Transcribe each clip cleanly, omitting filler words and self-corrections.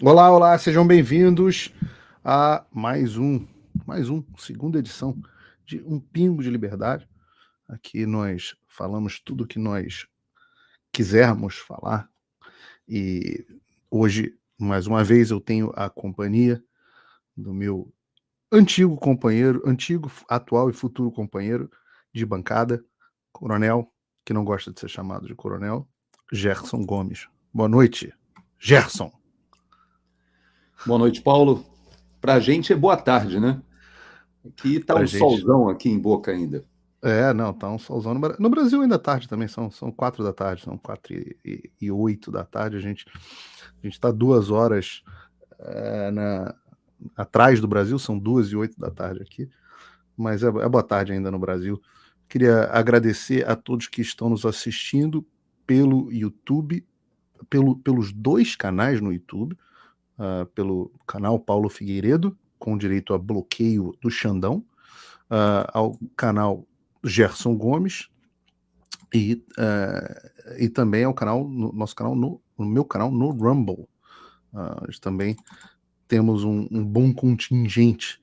Olá, olá, sejam bem-vindos a segunda edição de Um Pingo de Liberdade. Aqui nós falamos tudo o que nós quisermos falar e hoje, mais uma vez, eu tenho a companhia do meu antigo companheiro, atual e futuro companheiro de bancada, coronel, que não gosta de ser chamado de coronel, Gerson Gomes. Boa noite, Gerson. Boa noite, Paulo. Pra gente é boa tarde, né? Aqui tá Pra um gente. solzão aqui em Boca ainda. Não, tá um solzão. No Brasil ainda é tarde também, são 4 da tarde, são 4h08 da tarde. A gente tá 2 horas atrás do Brasil, são 2h08 da tarde aqui, mas é boa tarde ainda no Brasil. Queria agradecer a todos que estão nos assistindo pelo YouTube, pelos dois canais no YouTube, pelo canal Paulo Figueiredo, com direito a bloqueio do Xandão, ao canal Gerson Gomes e também ao canal, nosso canal, no meu canal no Rumble. Nós também temos um bom contingente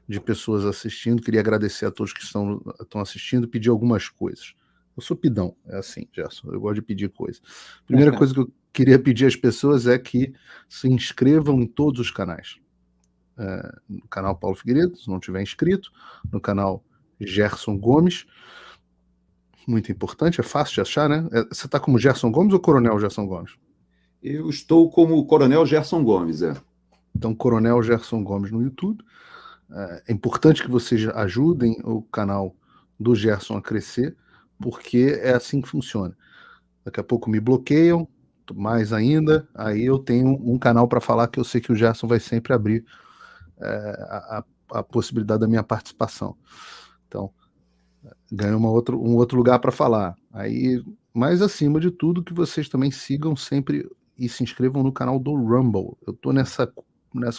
de pessoas assistindo. Queria agradecer a todos que estão assistindo e pedir algumas coisas. Eu sou pidão, é assim, Gerson, eu gosto de pedir coisas. Primeira coisa que eu queria pedir às pessoas é que se inscrevam em todos os canais. No canal Paulo Figueiredo, se não tiver inscrito, no canal Gerson Gomes, muito importante, é fácil de achar, né? Você está como Gerson Gomes ou Coronel Gerson Gomes? Eu estou como o Coronel Gerson Gomes, Então, Coronel Gerson Gomes no YouTube. É importante que vocês ajudem o canal do Gerson a crescer, porque é assim que funciona. Daqui a pouco me bloqueiam, mais ainda, aí eu tenho um canal para falar que eu sei que o Gerson vai sempre abrir a possibilidade da minha participação. Então, ganha um outro lugar para falar. Aí, mas acima de tudo, que vocês também sigam sempre e se inscrevam no canal do Rumble. Eu tô nessa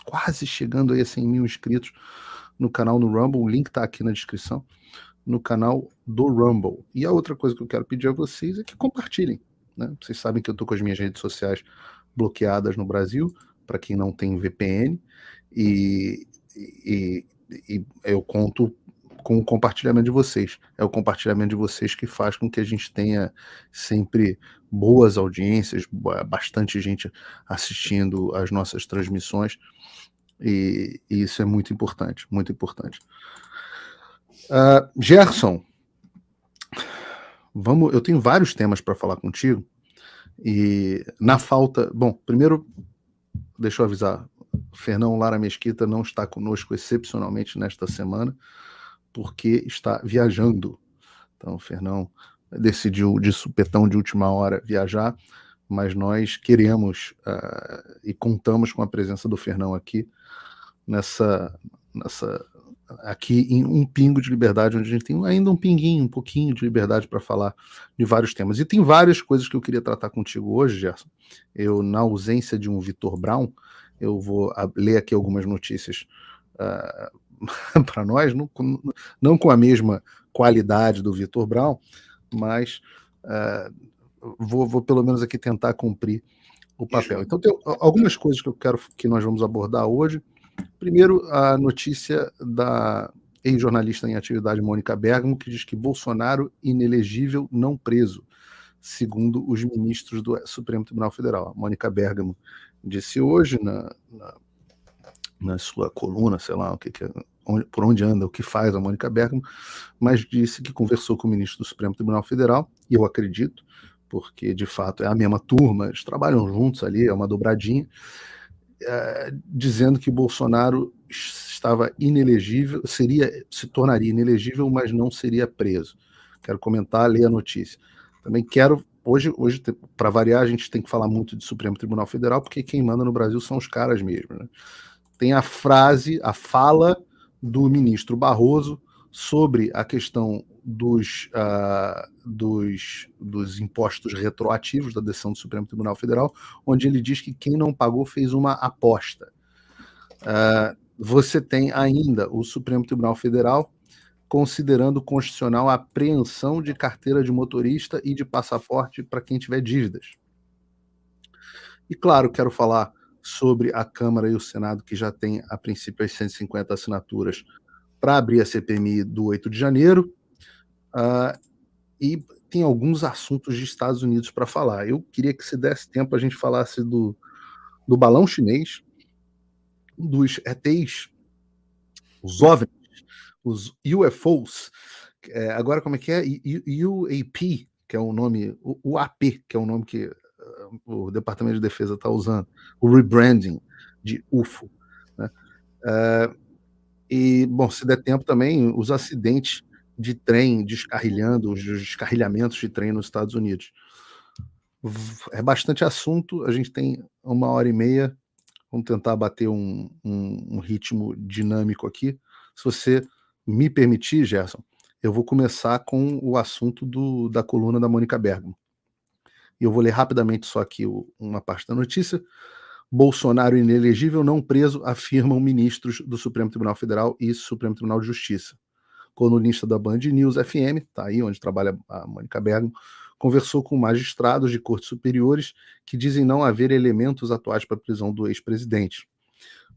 quase chegando aí a 100 mil inscritos no canal no Rumble. O link tá aqui na descrição, no canal do Rumble. E a outra coisa que eu quero pedir a vocês é que compartilhem, né? Vocês sabem que eu tô com as minhas redes sociais bloqueadas no Brasil, para quem não tem VPN, e, e, e eu conto com o compartilhamento de vocês. É o compartilhamento de vocês que faz com que a gente tenha sempre boas audiências, bastante gente assistindo às nossas transmissões, e isso é muito importante, muito importante. Gerson, eu tenho vários temas para falar contigo, e na falta... Bom, primeiro, deixa eu avisar, Fernão Lara Mesquita não está conosco excepcionalmente nesta semana, porque está viajando. Então, o Fernão decidiu de supetão de última hora viajar, mas nós queremos e contamos com a presença do Fernão aqui aqui em Um Pingo de Liberdade, onde a gente tem ainda um pouquinho de liberdade para falar de vários temas. E tem várias coisas que eu queria tratar contigo hoje, Gerson. Eu, na ausência de um Vitor Brown, eu vou ler aqui algumas notícias para nós, não com a mesma qualidade do Vitor Brown, mas vou pelo menos aqui tentar cumprir o papel. Então tem algumas coisas que eu quero que nós vamos abordar hoje. Primeiro, a notícia da ex-jornalista em atividade Mônica Bergamo, que diz que Bolsonaro inelegível, não preso, segundo os ministros do Supremo Tribunal Federal. A Mônica Bergamo disse hoje na sua coluna, sei lá por onde anda, o que faz a Mônica Bergamo, mas disse que conversou com o ministro do Supremo Tribunal Federal, e eu acredito, porque de fato é a mesma turma, eles trabalham juntos ali, é uma dobradinha, dizendo que Bolsonaro estava inelegível, se tornaria inelegível, mas não seria preso. Quero comentar, ler a notícia. Também quero, hoje para variar, a gente tem que falar muito de Supremo Tribunal Federal, porque quem manda no Brasil são os caras mesmo, né? Tem a fala do ministro Barroso sobre a questão dos impostos retroativos da decisão do Supremo Tribunal Federal, onde ele diz que quem não pagou fez uma aposta. Você tem ainda o Supremo Tribunal Federal considerando constitucional a apreensão de carteira de motorista e de passaporte para quem tiver dívidas. E claro, quero falar sobre a Câmara e o Senado, que já tem, a princípio, as 150 assinaturas para abrir a CPMI do 8 de janeiro, e tem alguns assuntos de Estados Unidos para falar. Eu queria que, se desse tempo, a gente falasse do balão chinês, dos ETs, os OVNIs, os UFOs, agora como é que é? UAP, que é o nome, o AP, que é o nome que o Departamento de Defesa está usando, o rebranding de UFO, né? E, bom, se der tempo também, os acidentes de trem descarrilhando, os descarrilhamentos de trem nos Estados Unidos. É bastante assunto, a gente tem 1h30, vamos tentar bater um ritmo dinâmico aqui. Se você me permitir, Gerson, eu vou começar com o assunto da coluna da Mônica Bergamo. E eu vou ler rapidamente só aqui uma parte da notícia. Bolsonaro inelegível não preso, afirmam ministros do Supremo Tribunal Federal e Supremo Tribunal de Justiça. Colunista da Band News FM, tá aí onde trabalha a Mônica Bergamo, conversou com magistrados de cortes superiores que dizem não haver elementos atuais para a prisão do ex-presidente.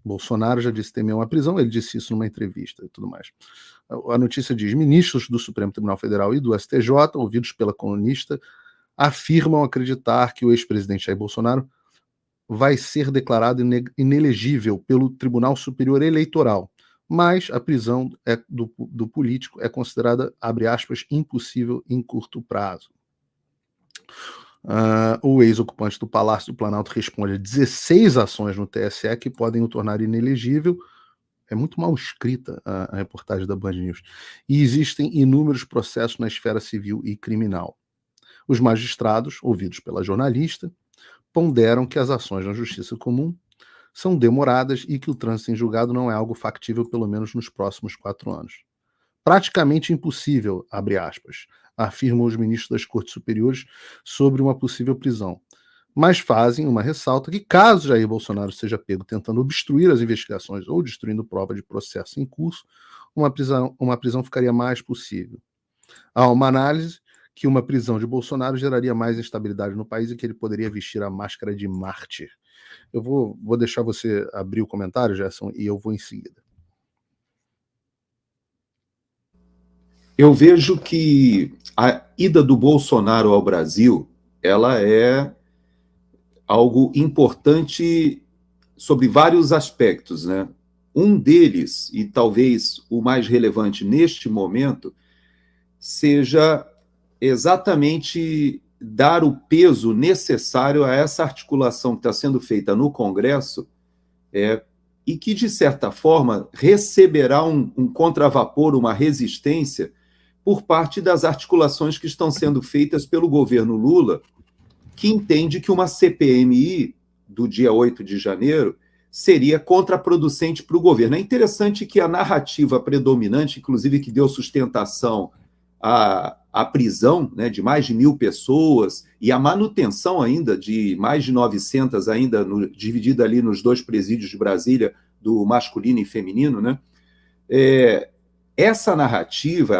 Bolsonaro já disse temer uma prisão, ele disse isso numa entrevista e tudo mais. A notícia diz: ministros do Supremo Tribunal Federal e do STJ, ouvidos pela colunista, afirmam acreditar que o ex-presidente Jair Bolsonaro vai ser declarado inelegível pelo Tribunal Superior Eleitoral, mas a prisão do político é considerada, abre aspas, impossível em curto prazo. O ex-ocupante do Palácio do Planalto responde a 16 ações no TSE que podem o tornar inelegível. É muito mal escrita a reportagem da Band News. E existem inúmeros processos na esfera civil e criminal. Os magistrados, ouvidos pela jornalista, ponderam que as ações na justiça comum são demoradas e que o trânsito em julgado não é algo factível, pelo menos nos próximos 4 anos. Praticamente impossível, abre aspas, afirmam os ministros das Cortes Superiores sobre uma possível prisão. Mas fazem uma ressalta que, caso Jair Bolsonaro seja pego tentando obstruir as investigações ou destruindo prova de processo em curso, uma prisão ficaria mais possível. Há uma análise que uma prisão de Bolsonaro geraria mais instabilidade no país e que ele poderia vestir a máscara de mártir. Eu vou deixar você abrir o comentário, Gerson, e eu vou em seguida. Eu vejo que a ida do Bolsonaro ao Brasil, ela é algo importante sobre vários aspectos, né? Um deles, e talvez o mais relevante neste momento, seja exatamente dar o peso necessário a essa articulação que está sendo feita no Congresso, e que, de certa forma, receberá um contravapor, uma resistência por parte das articulações que estão sendo feitas pelo governo Lula, que entende que uma CPMI do dia 8 de janeiro seria contraproducente para o governo. É interessante que a narrativa predominante, inclusive que deu sustentação à prisão, né, de mais de 1.000 pessoas e a manutenção ainda de mais de 900 ainda dividida ali nos 2 presídios de Brasília, do masculino e feminino, né? Essa narrativa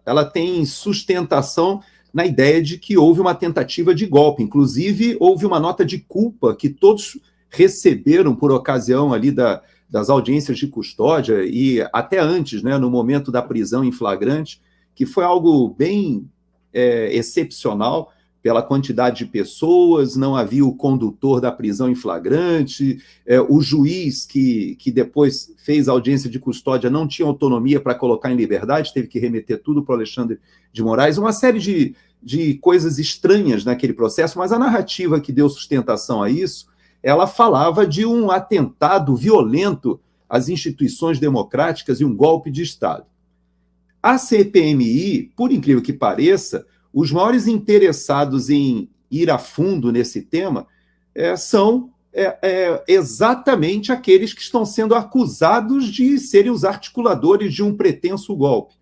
ela tem sustentação na ideia de que houve uma tentativa de golpe. Inclusive, houve uma nota de culpa que todos receberam por ocasião ali das audiências de custódia e até antes, né, no momento da prisão em flagrante, que foi algo bem excepcional pela quantidade de pessoas, não havia o condutor da prisão em flagrante, o juiz que depois fez a audiência de custódia não tinha autonomia para colocar em liberdade, teve que remeter tudo para o Alexandre de Moraes, uma série de coisas estranhas naquele processo, mas a narrativa que deu sustentação a isso, ela falava de um atentado violento às instituições democráticas e um golpe de Estado. A CPMI, por incrível que pareça, os maiores interessados em ir a fundo nesse tema são exatamente aqueles que estão sendo acusados de serem os articuladores de um pretenso golpe.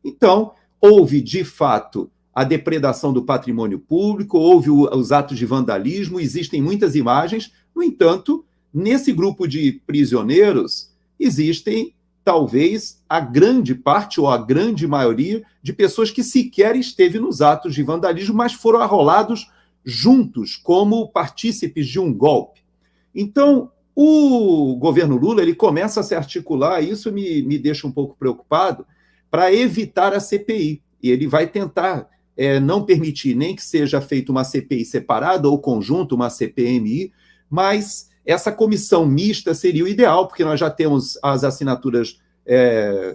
Então, houve, de fato, a depredação do patrimônio público, houve os atos de vandalismo, existem muitas imagens. No entanto, nesse grupo de prisioneiros, existem talvez a grande parte ou a grande maioria de pessoas que sequer esteve nos atos de vandalismo, mas foram arrolados juntos como partícipes de um golpe. Então, O governo Lula ele começa a se articular, e isso me deixa um pouco preocupado, para evitar a CPI. E ele vai tentar não permitir nem que seja feita uma CPI separada ou conjunto, uma CPMI, mas essa comissão mista seria o ideal, porque nós já temos as assinaturas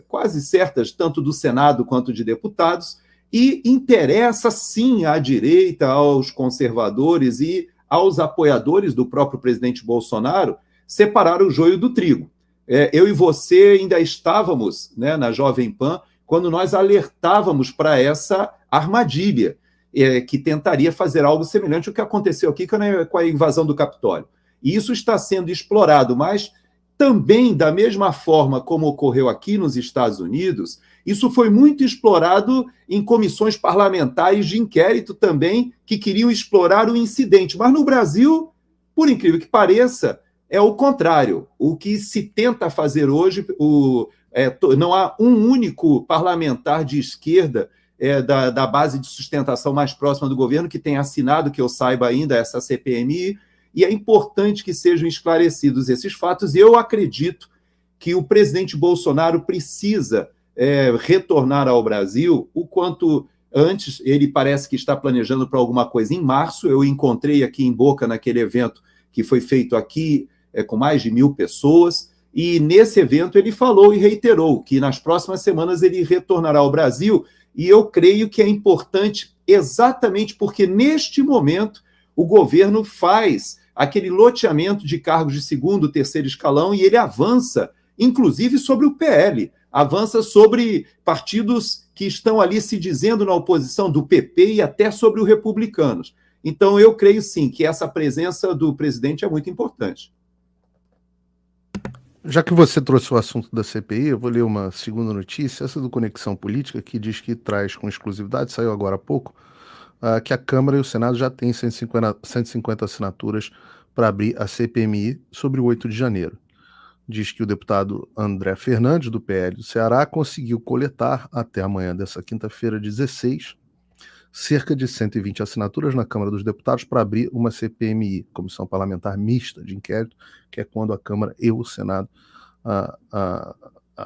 quase certas, tanto do Senado quanto de deputados, e interessa sim à direita, aos conservadores e aos apoiadores do próprio presidente Bolsonaro separar o joio do trigo. Eu e você ainda estávamos, né, na Jovem Pan quando nós alertávamos para essa armadilha que tentaria fazer algo semelhante ao que aconteceu aqui com a invasão do Capitólio. E isso está sendo explorado, mas também, da mesma forma como ocorreu aqui nos Estados Unidos, isso foi muito explorado em comissões parlamentares de inquérito também, que queriam explorar o incidente. Mas no Brasil, por incrível que pareça, é o contrário. O que se tenta fazer hoje, não há um único parlamentar de esquerda da base de sustentação mais próxima do governo que tenha assinado, que eu saiba ainda, essa CPMI, e é importante que sejam esclarecidos esses fatos, e eu acredito que o presidente Bolsonaro precisa retornar ao Brasil o quanto antes. Ele parece que está planejando para alguma coisa em março. Eu encontrei aqui em Boca, naquele evento que foi feito aqui, com mais de 1.000 pessoas, e nesse evento ele falou e reiterou que nas próximas semanas ele retornará ao Brasil, e eu creio que é importante exatamente porque neste momento o governo faz aquele loteamento de cargos de segundo, terceiro escalão, e ele avança, inclusive, sobre o PL, avança sobre partidos que estão ali se dizendo na oposição, do PP e até sobre os republicanos. Então, eu creio, sim, que essa presença do presidente é muito importante. Já que você trouxe o assunto da CPI, eu vou ler uma segunda notícia, essa do Conexão Política, que diz que traz com exclusividade, saiu agora há pouco, que a Câmara e o Senado já têm 150 assinaturas para abrir a CPMI sobre o 8 de janeiro. Diz que o deputado André Fernandes, do PL do Ceará, conseguiu coletar até amanhã dessa quinta-feira, 16, cerca de 120 assinaturas na Câmara dos Deputados para abrir uma CPMI, Comissão Parlamentar Mista de Inquérito, que é quando a Câmara e o Senado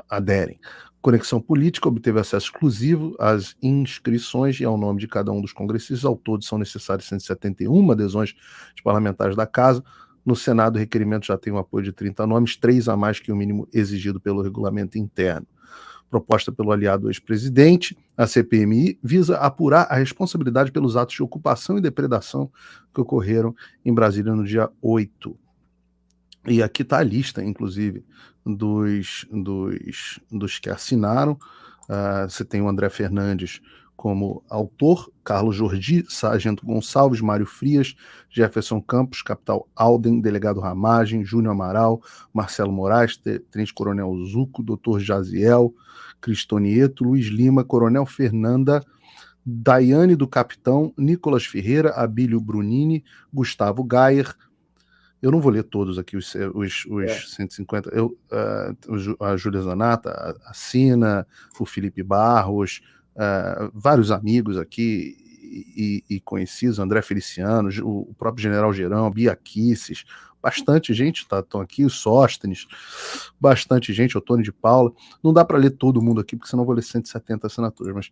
aderem. Conexão Política obteve acesso exclusivo às inscrições e ao nome de cada um dos congressistas. Ao todo são necessárias 171 adesões de parlamentares da Casa. No Senado, o requerimento já tem o apoio de 30 nomes, 3 a mais que o mínimo exigido pelo regulamento interno. Proposta pelo aliado ex-presidente, a CPMI visa apurar a responsabilidade pelos atos de ocupação e depredação que ocorreram em Brasília no dia 8. E aqui está a lista, inclusive, dos que assinaram. Você tem o André Fernandes como autor, Carlos Jordi, Sargento Gonçalves, Mário Frias, Jefferson Campos, Capital Alden, Delegado Ramagem, Júnior Amaral, Marcelo Moraes, Tenente Coronel Zuco, Dr. Jaziel, Cristonieto, Luiz Lima, Coronel Fernanda, Daiane do Capitão, Nicolas Ferreira, Abílio Brunini, Gustavo Gayer. Eu não vou ler todos aqui, os 150. A Júlia Zanata assina, o Felipe Barros, vários amigos aqui e conhecidos, André Feliciano, o próprio General Gerão, Bia Kisses, bastante gente estão aqui, o Sóstenes, bastante gente, o Tony de Paula. Não dá para ler todo mundo aqui, porque senão eu vou ler 170 assinaturas, mas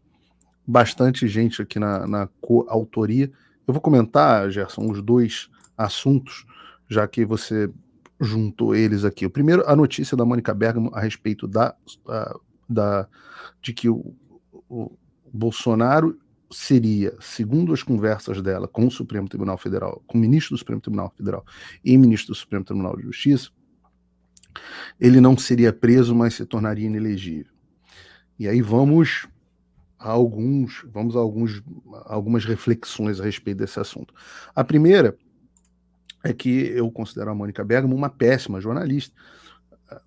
bastante gente aqui na coautoria. Eu vou comentar, Gerson, os dois assuntos, já que você juntou eles aqui. O primeiro, a notícia da Mônica Bergamo a respeito de que o Bolsonaro seria, segundo as conversas dela com o Supremo Tribunal Federal, com o ministro do Supremo Tribunal Federal e ministro do Supremo Tribunal de Justiça, ele não seria preso, mas se tornaria inelegível. E aí vamos a algumas reflexões a respeito desse assunto. A primeira é que eu considero a Mônica Bergamo uma péssima jornalista,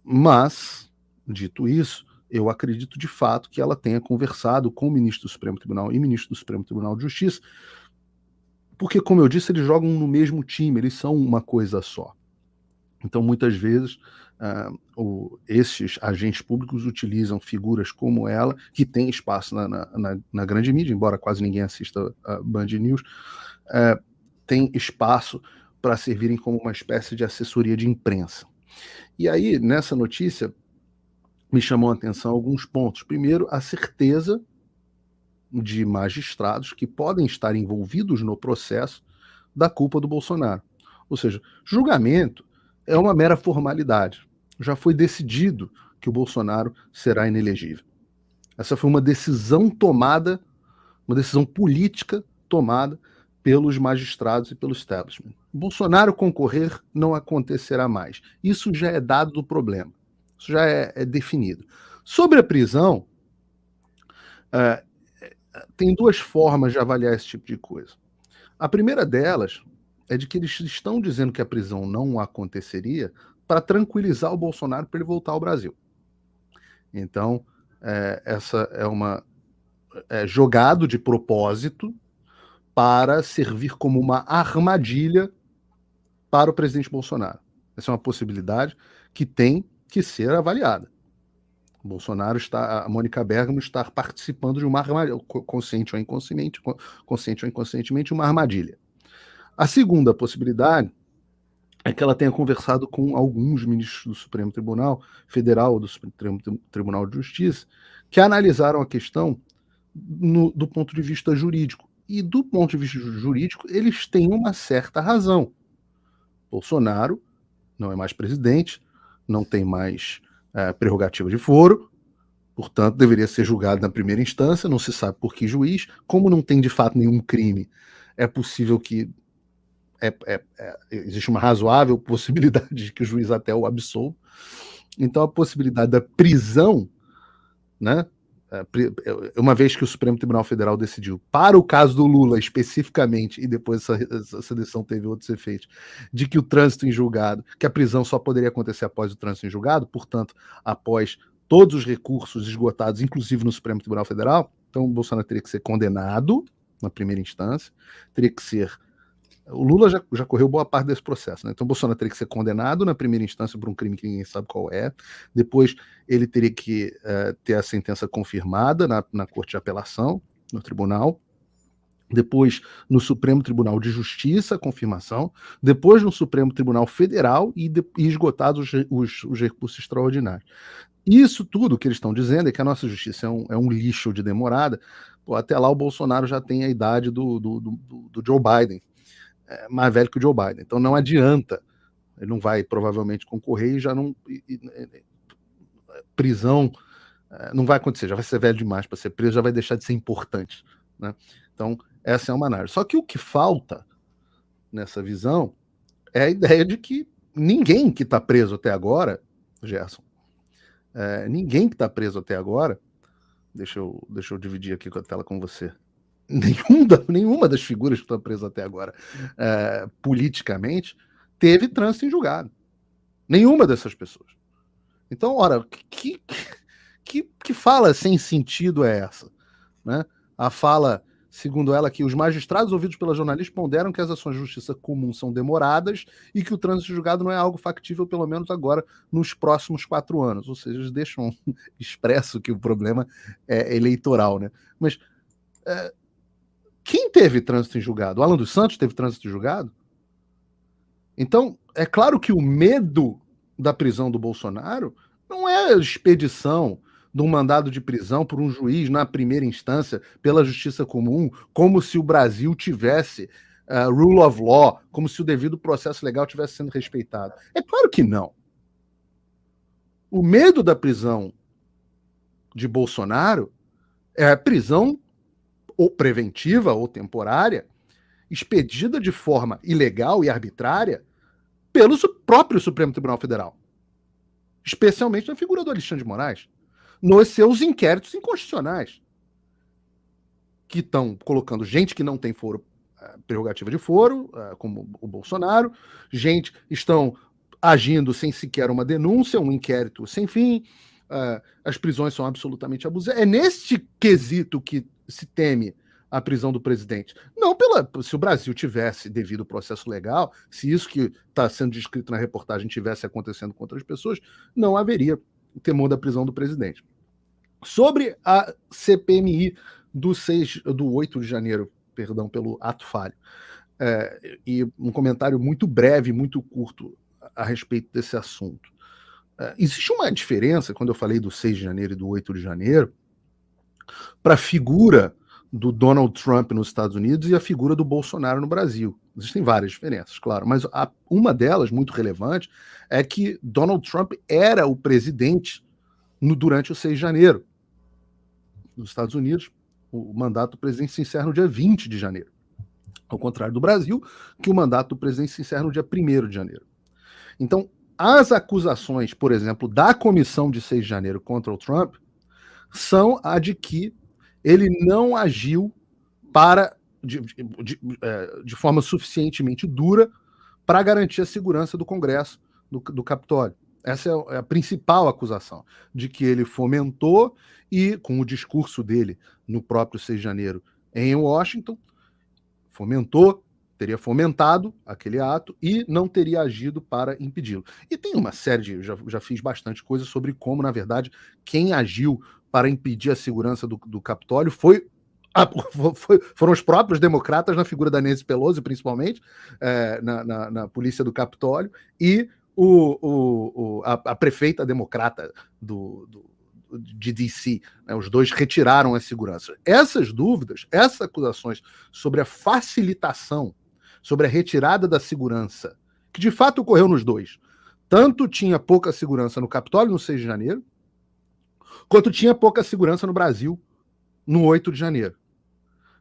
mas, dito isso, eu acredito de fato que ela tenha conversado com o ministro do Supremo Tribunal e ministro do Supremo Tribunal de Justiça, porque, como eu disse, eles jogam no mesmo time, eles são uma coisa só. Então, muitas vezes, esses agentes públicos utilizam figuras como ela, que tem espaço na grande mídia, embora quase ninguém assista a Band News, tem espaço para servirem como uma espécie de assessoria de imprensa. E aí, nessa notícia, me chamou a atenção alguns pontos. Primeiro, a certeza de magistrados que podem estar envolvidos no processo da culpa do Bolsonaro. Ou seja, julgamento é uma mera formalidade. Já foi decidido que o Bolsonaro será inelegível. Essa foi uma decisão tomada, uma decisão política tomada pelos magistrados e pelo establishment. Bolsonaro concorrer não acontecerá mais. Isso já é dado do problema. Isso já é definido. Sobre a prisão, tem duas formas de avaliar esse tipo de coisa. A primeira delas é de que eles estão dizendo que a prisão não aconteceria para tranquilizar o Bolsonaro para ele voltar ao Brasil. Então, essa é uma jogado de propósito para servir como uma armadilha para o presidente Bolsonaro. Essa é uma possibilidade que tem que ser avaliada. O Bolsonaro a Mônica Bergamo está participando de uma armadilha, consciente ou inconscientemente, uma armadilha. A segunda possibilidade é que ela tenha conversado com alguns ministros do Supremo Tribunal Federal, do Supremo Tribunal de Justiça, que analisaram a questão do ponto de vista jurídico. E do ponto de vista jurídico, eles têm uma certa razão. Bolsonaro não é mais presidente, não tem mais prerrogativa de foro, portanto, deveria ser julgado na primeira instância, não se sabe por que juiz. Como não tem de fato nenhum crime, é possível que existe uma razoável possibilidade de que o juiz até o absolva. Então, a possibilidade da prisão, né, uma vez que o Supremo Tribunal Federal decidiu, para o caso do Lula especificamente, e depois essa decisão teve outros efeitos, de que o trânsito em julgado, que a prisão só poderia acontecer após o trânsito em julgado, portanto, após todos os recursos esgotados, inclusive no Supremo Tribunal Federal, então o Bolsonaro teria que ser condenado na primeira instância, teria que ser... O Lula já correu boa parte desse processo, né? Então o Bolsonaro teria que ser condenado na primeira instância por um crime que ninguém sabe qual é. Depois ele teria que ter a sentença confirmada na Corte de Apelação, no tribunal. Depois no Supremo Tribunal de Justiça, confirmação. Depois no Supremo Tribunal Federal e esgotados os recursos extraordinários. Isso tudo que eles estão dizendo é que a nossa justiça é um lixo de demorada. Pô, até lá o Bolsonaro já tem a idade do Joe Biden. Mais velho que o Joe Biden. Então não adianta. Ele não vai provavelmente concorrer e já não... prisão não vai acontecer. Já vai ser velho demais para ser preso, já vai deixar de ser importante, né? Então essa é uma análise. Só que o que falta nessa visão é a ideia de que ninguém que está preso até agora, Gerson, ninguém que está preso até agora, deixa eu dividir aqui a tela com você, nenhuma das figuras que estão presas até agora politicamente teve trânsito em julgado. Nenhuma dessas pessoas. Então, ora, que fala sem sentido é essa? Né? A fala, segundo ela, que os magistrados ouvidos pela jornalista ponderam que as ações de justiça comum são demoradas e que o trânsito em julgado não é algo factível, pelo menos agora, nos próximos 4 anos. Ou seja, eles deixam expresso que o problema é eleitoral. Né? Mas quem teve trânsito em julgado? O Alan dos Santos teve trânsito em julgado? Então, é claro que o medo da prisão do Bolsonaro não é a expedição de um mandado de prisão por um juiz na primeira instância pela justiça comum, como se o Brasil tivesse rule of law, como se o devido processo legal estivesse sendo respeitado. É claro que não. O medo da prisão de Bolsonaro é a prisão ou preventiva ou temporária, expedida de forma ilegal e arbitrária pelo próprio Supremo Tribunal Federal. Especialmente na figura do Alexandre de Moraes, nos seus inquéritos inconstitucionais, que estão colocando gente que não tem foro, prerrogativa de foro, como o Bolsonaro, gente estão agindo sem sequer uma denúncia, um inquérito sem fim, as prisões são absolutamente abusivas. É neste quesito que se teme a prisão do presidente. Não se o Brasil tivesse devido processo legal, se isso que está sendo descrito na reportagem tivesse acontecendo com outras pessoas, não haveria o temor da prisão do presidente. Sobre a CPMI do 8 de janeiro, perdão pelo ato falho, e um comentário muito breve, muito curto a respeito desse assunto. Existe uma diferença, quando eu falei do 6 de janeiro e do 8 de janeiro, para a figura do Donald Trump nos Estados Unidos e a figura do Bolsonaro no Brasil. Existem várias diferenças, claro, mas uma delas, muito relevante, é que Donald Trump era o presidente durante o 6 de janeiro. Nos Estados Unidos, o mandato do presidente se encerra no dia 20 de janeiro. Ao contrário do Brasil, que o mandato do presidente se encerra no dia 1º de janeiro. Então, as acusações, por exemplo, da comissão de 6 de janeiro contra o Trump são a de que ele não agiu de forma suficientemente dura para garantir a segurança do Congresso, do Capitólio. Essa é a principal acusação, de que ele fomentou e, com o discurso dele no próprio 6 de janeiro em Washington, teria fomentado aquele ato e não teria agido para impedi-lo. E tem uma série eu já fiz bastante coisa sobre como, na verdade, quem agiu para impedir a segurança do Capitólio foram os próprios democratas, na figura da Nancy Pelosi, principalmente, na polícia do Capitólio, e a prefeita democrata de D.C., né? Os dois retiraram a segurança. Essas dúvidas, essas acusações sobre a facilitação, sobre a retirada da segurança, que de fato ocorreu nos dois, tanto tinha pouca segurança no Capitólio no 6 de janeiro, quanto tinha pouca segurança no Brasil no 8 de janeiro.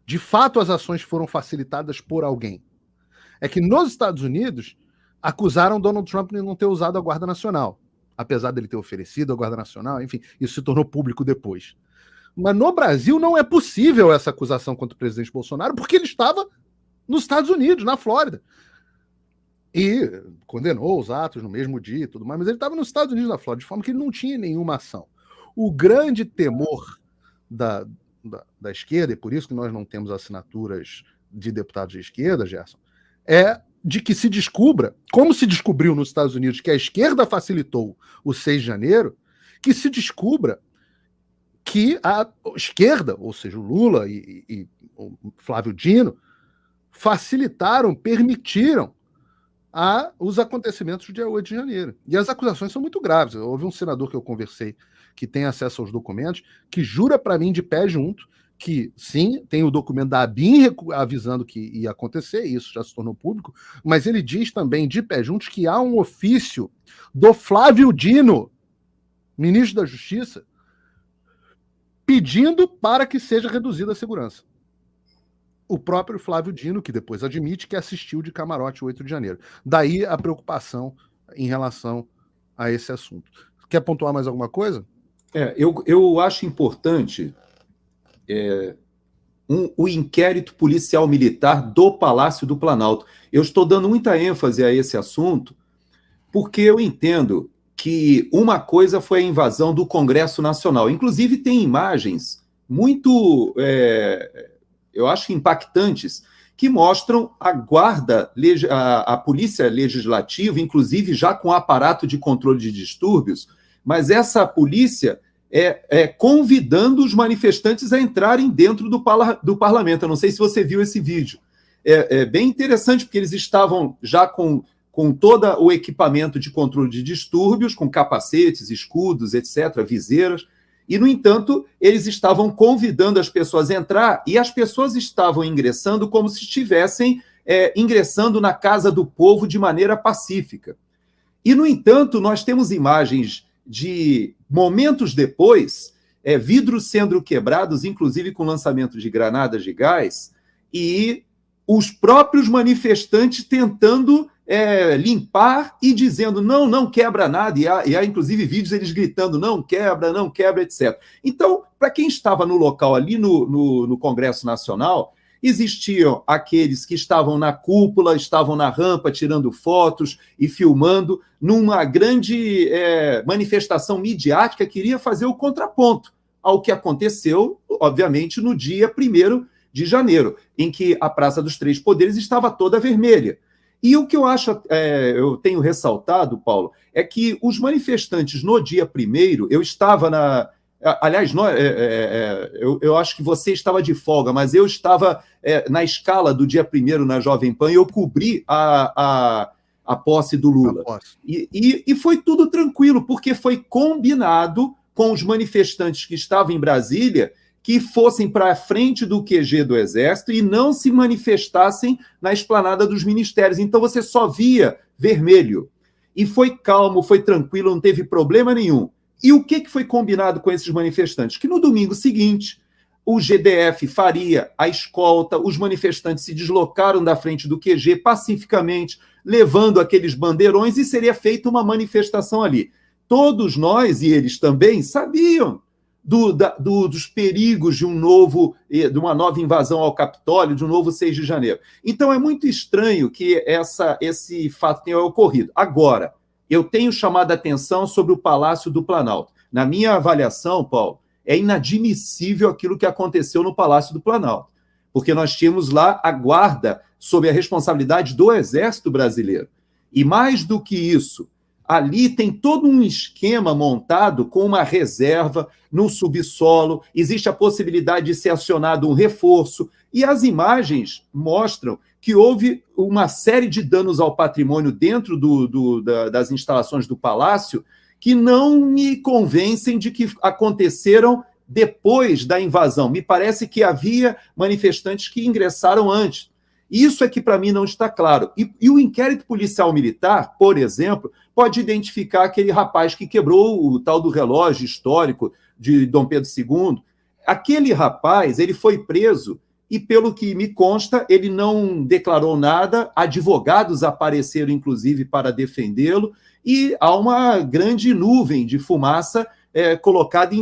De fato, as ações foram facilitadas por alguém. É que nos Estados Unidos acusaram Donald Trump de não ter usado a Guarda Nacional, apesar dele ter oferecido a Guarda Nacional, enfim, isso se tornou público depois. Mas no Brasil não é possível essa acusação contra o presidente Bolsonaro, porque ele estava nos Estados Unidos, na Flórida. E condenou os atos no mesmo dia e tudo mais, mas ele estava nos Estados Unidos, na Flórida, de forma que ele não tinha nenhuma ação. O grande temor da esquerda, e por isso que nós não temos assinaturas de deputados de esquerda, Gerson, é de que se descubra, como se descobriu nos Estados Unidos que a esquerda facilitou o 6 de janeiro, que se descubra que a esquerda, ou seja, o Lula e o Flávio Dino, facilitaram, permitiram os acontecimentos do dia 8 de janeiro. E as acusações são muito graves. Houve um senador que eu conversei, que tem acesso aos documentos, que jura para mim de pé junto que, sim, tem o documento da ABIN avisando que ia acontecer, e isso já se tornou público, mas ele diz também de pé junto que há um ofício do Flávio Dino, ministro da Justiça, pedindo para que seja reduzida a segurança. O próprio Flávio Dino, que depois admite que assistiu de camarote o 8 de janeiro. Daí a preocupação em relação a esse assunto. Quer pontuar mais alguma coisa? Eu acho importante o inquérito policial militar do Palácio do Planalto. Eu estou dando muita ênfase a esse assunto porque eu entendo que uma coisa foi a invasão do Congresso Nacional. Inclusive tem imagens muito, eu acho, impactantes, que mostram a Polícia Legislativa, inclusive já com aparato de controle de distúrbios, mas essa polícia convidando os manifestantes a entrarem dentro do parlamento. Eu não sei se você viu esse vídeo. É bem interessante, porque eles estavam já com todo o equipamento de controle de distúrbios, com capacetes, escudos, etc., viseiras, e, no entanto, eles estavam convidando as pessoas a entrar, e as pessoas estavam ingressando como se estivessem ingressando na casa do povo de maneira pacífica. E, no entanto, nós temos imagens de momentos depois, vidros sendo quebrados, inclusive com lançamento de granadas de gás, e os próprios manifestantes tentando limpar e dizendo não quebra nada, e há inclusive vídeos deles gritando não quebra, etc. Então, para quem estava no local ali no Congresso Nacional, existiam aqueles que estavam na cúpula, estavam na rampa tirando fotos e filmando, numa grande manifestação midiática que iria fazer o contraponto ao que aconteceu, obviamente, no dia 1º de janeiro, em que a Praça dos Três Poderes estava toda vermelha. E o que eu acho, eu tenho ressaltado, Paulo, é que os manifestantes no dia 1º, eu estava Aliás, eu acho que você estava de folga, mas eu estava na escala do dia 1º na Jovem Pan e eu cobri a posse do Lula. E foi tudo tranquilo, porque foi combinado com os manifestantes que estavam em Brasília que fossem para a frente do QG do Exército e não se manifestassem na esplanada dos ministérios. Então você só via vermelho. E foi calmo, foi tranquilo, não teve problema nenhum. E o que foi combinado com esses manifestantes? Que no domingo seguinte, o GDF faria a escolta, os manifestantes se deslocaram da frente do QG pacificamente, levando aqueles bandeirões e seria feita uma manifestação ali. Todos nós, e eles também, sabiam dos perigos de uma nova invasão ao Capitólio, de um novo 6 de janeiro. Então é muito estranho que esse fato tenha ocorrido. Agora, eu tenho chamado a atenção sobre o Palácio do Planalto. Na minha avaliação, Paulo, é inadmissível aquilo que aconteceu no Palácio do Planalto, porque nós tínhamos lá a guarda sob a responsabilidade do Exército Brasileiro. E mais do que isso, ali tem todo um esquema montado com uma reserva no subsolo, existe a possibilidade de ser acionado um reforço, e as imagens mostram que houve uma série de danos ao patrimônio dentro das instalações do Palácio que não me convencem de que aconteceram depois da invasão. Me parece que havia manifestantes que ingressaram antes. Isso é que, para mim, não está claro. E o inquérito policial militar, por exemplo, pode identificar aquele rapaz que quebrou o tal do relógio histórico de Dom Pedro II. Aquele rapaz, ele foi preso e, pelo que me consta, ele não declarou nada, advogados apareceram, inclusive, para defendê-lo, e há uma grande nuvem de fumaça colocada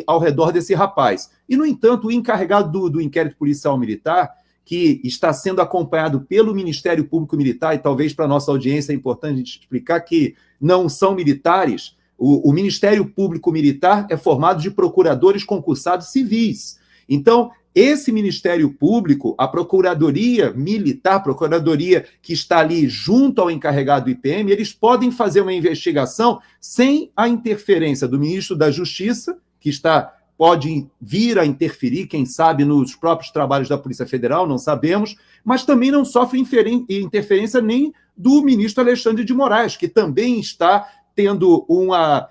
ao redor desse rapaz. E, no entanto, o encarregado do inquérito policial militar, que está sendo acompanhado pelo Ministério Público Militar, e talvez para a nossa audiência é importante a gente explicar que não são militares, o Ministério Público Militar é formado de procuradores concursados civis. Então, esse Ministério Público, a Procuradoria Militar, Procuradoria que está ali junto ao encarregado do IPM, eles podem fazer uma investigação sem a interferência do Ministro da Justiça, que pode vir a interferir, quem sabe, nos próprios trabalhos da Polícia Federal, não sabemos, mas também não sofre interferência nem do ministro Alexandre de Moraes, que também está tendo uma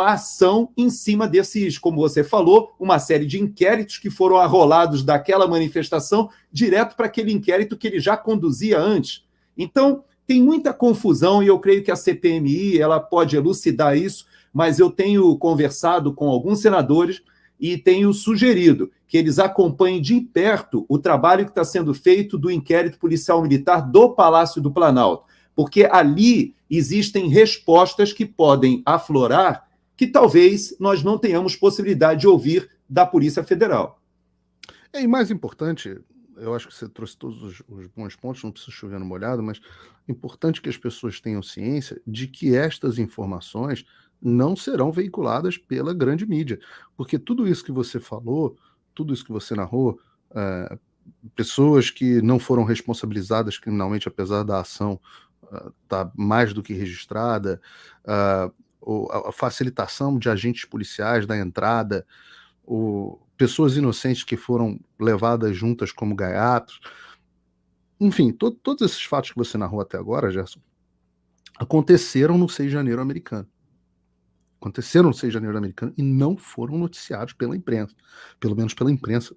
ação em cima desses, como você falou, uma série de inquéritos que foram arrolados daquela manifestação direto para aquele inquérito que ele já conduzia antes. Então, tem muita confusão e eu creio que a CPMI ela pode elucidar isso, mas eu tenho conversado com alguns senadores e tenho sugerido que eles acompanhem de perto o trabalho que está sendo feito do inquérito policial militar do Palácio do Planalto, porque ali existem respostas que podem aflorar que talvez nós não tenhamos possibilidade de ouvir da Polícia Federal. E mais importante, eu acho que você trouxe todos os bons pontos, não precisa chover no molhado, mas é importante que as pessoas tenham ciência de que estas informações não serão veiculadas pela grande mídia, porque tudo isso que você falou, tudo isso que você narrou, pessoas que não foram responsabilizadas criminalmente, apesar da ação estar mais do que registrada, a facilitação de agentes policiais da entrada, pessoas inocentes que foram levadas juntas como gaiatos, enfim, todos esses fatos que você narrou até agora, Gerson, aconteceram no 6 de janeiro americano. Aconteceram no 6 de janeiro americano e não foram noticiados pela imprensa, pelo menos pela imprensa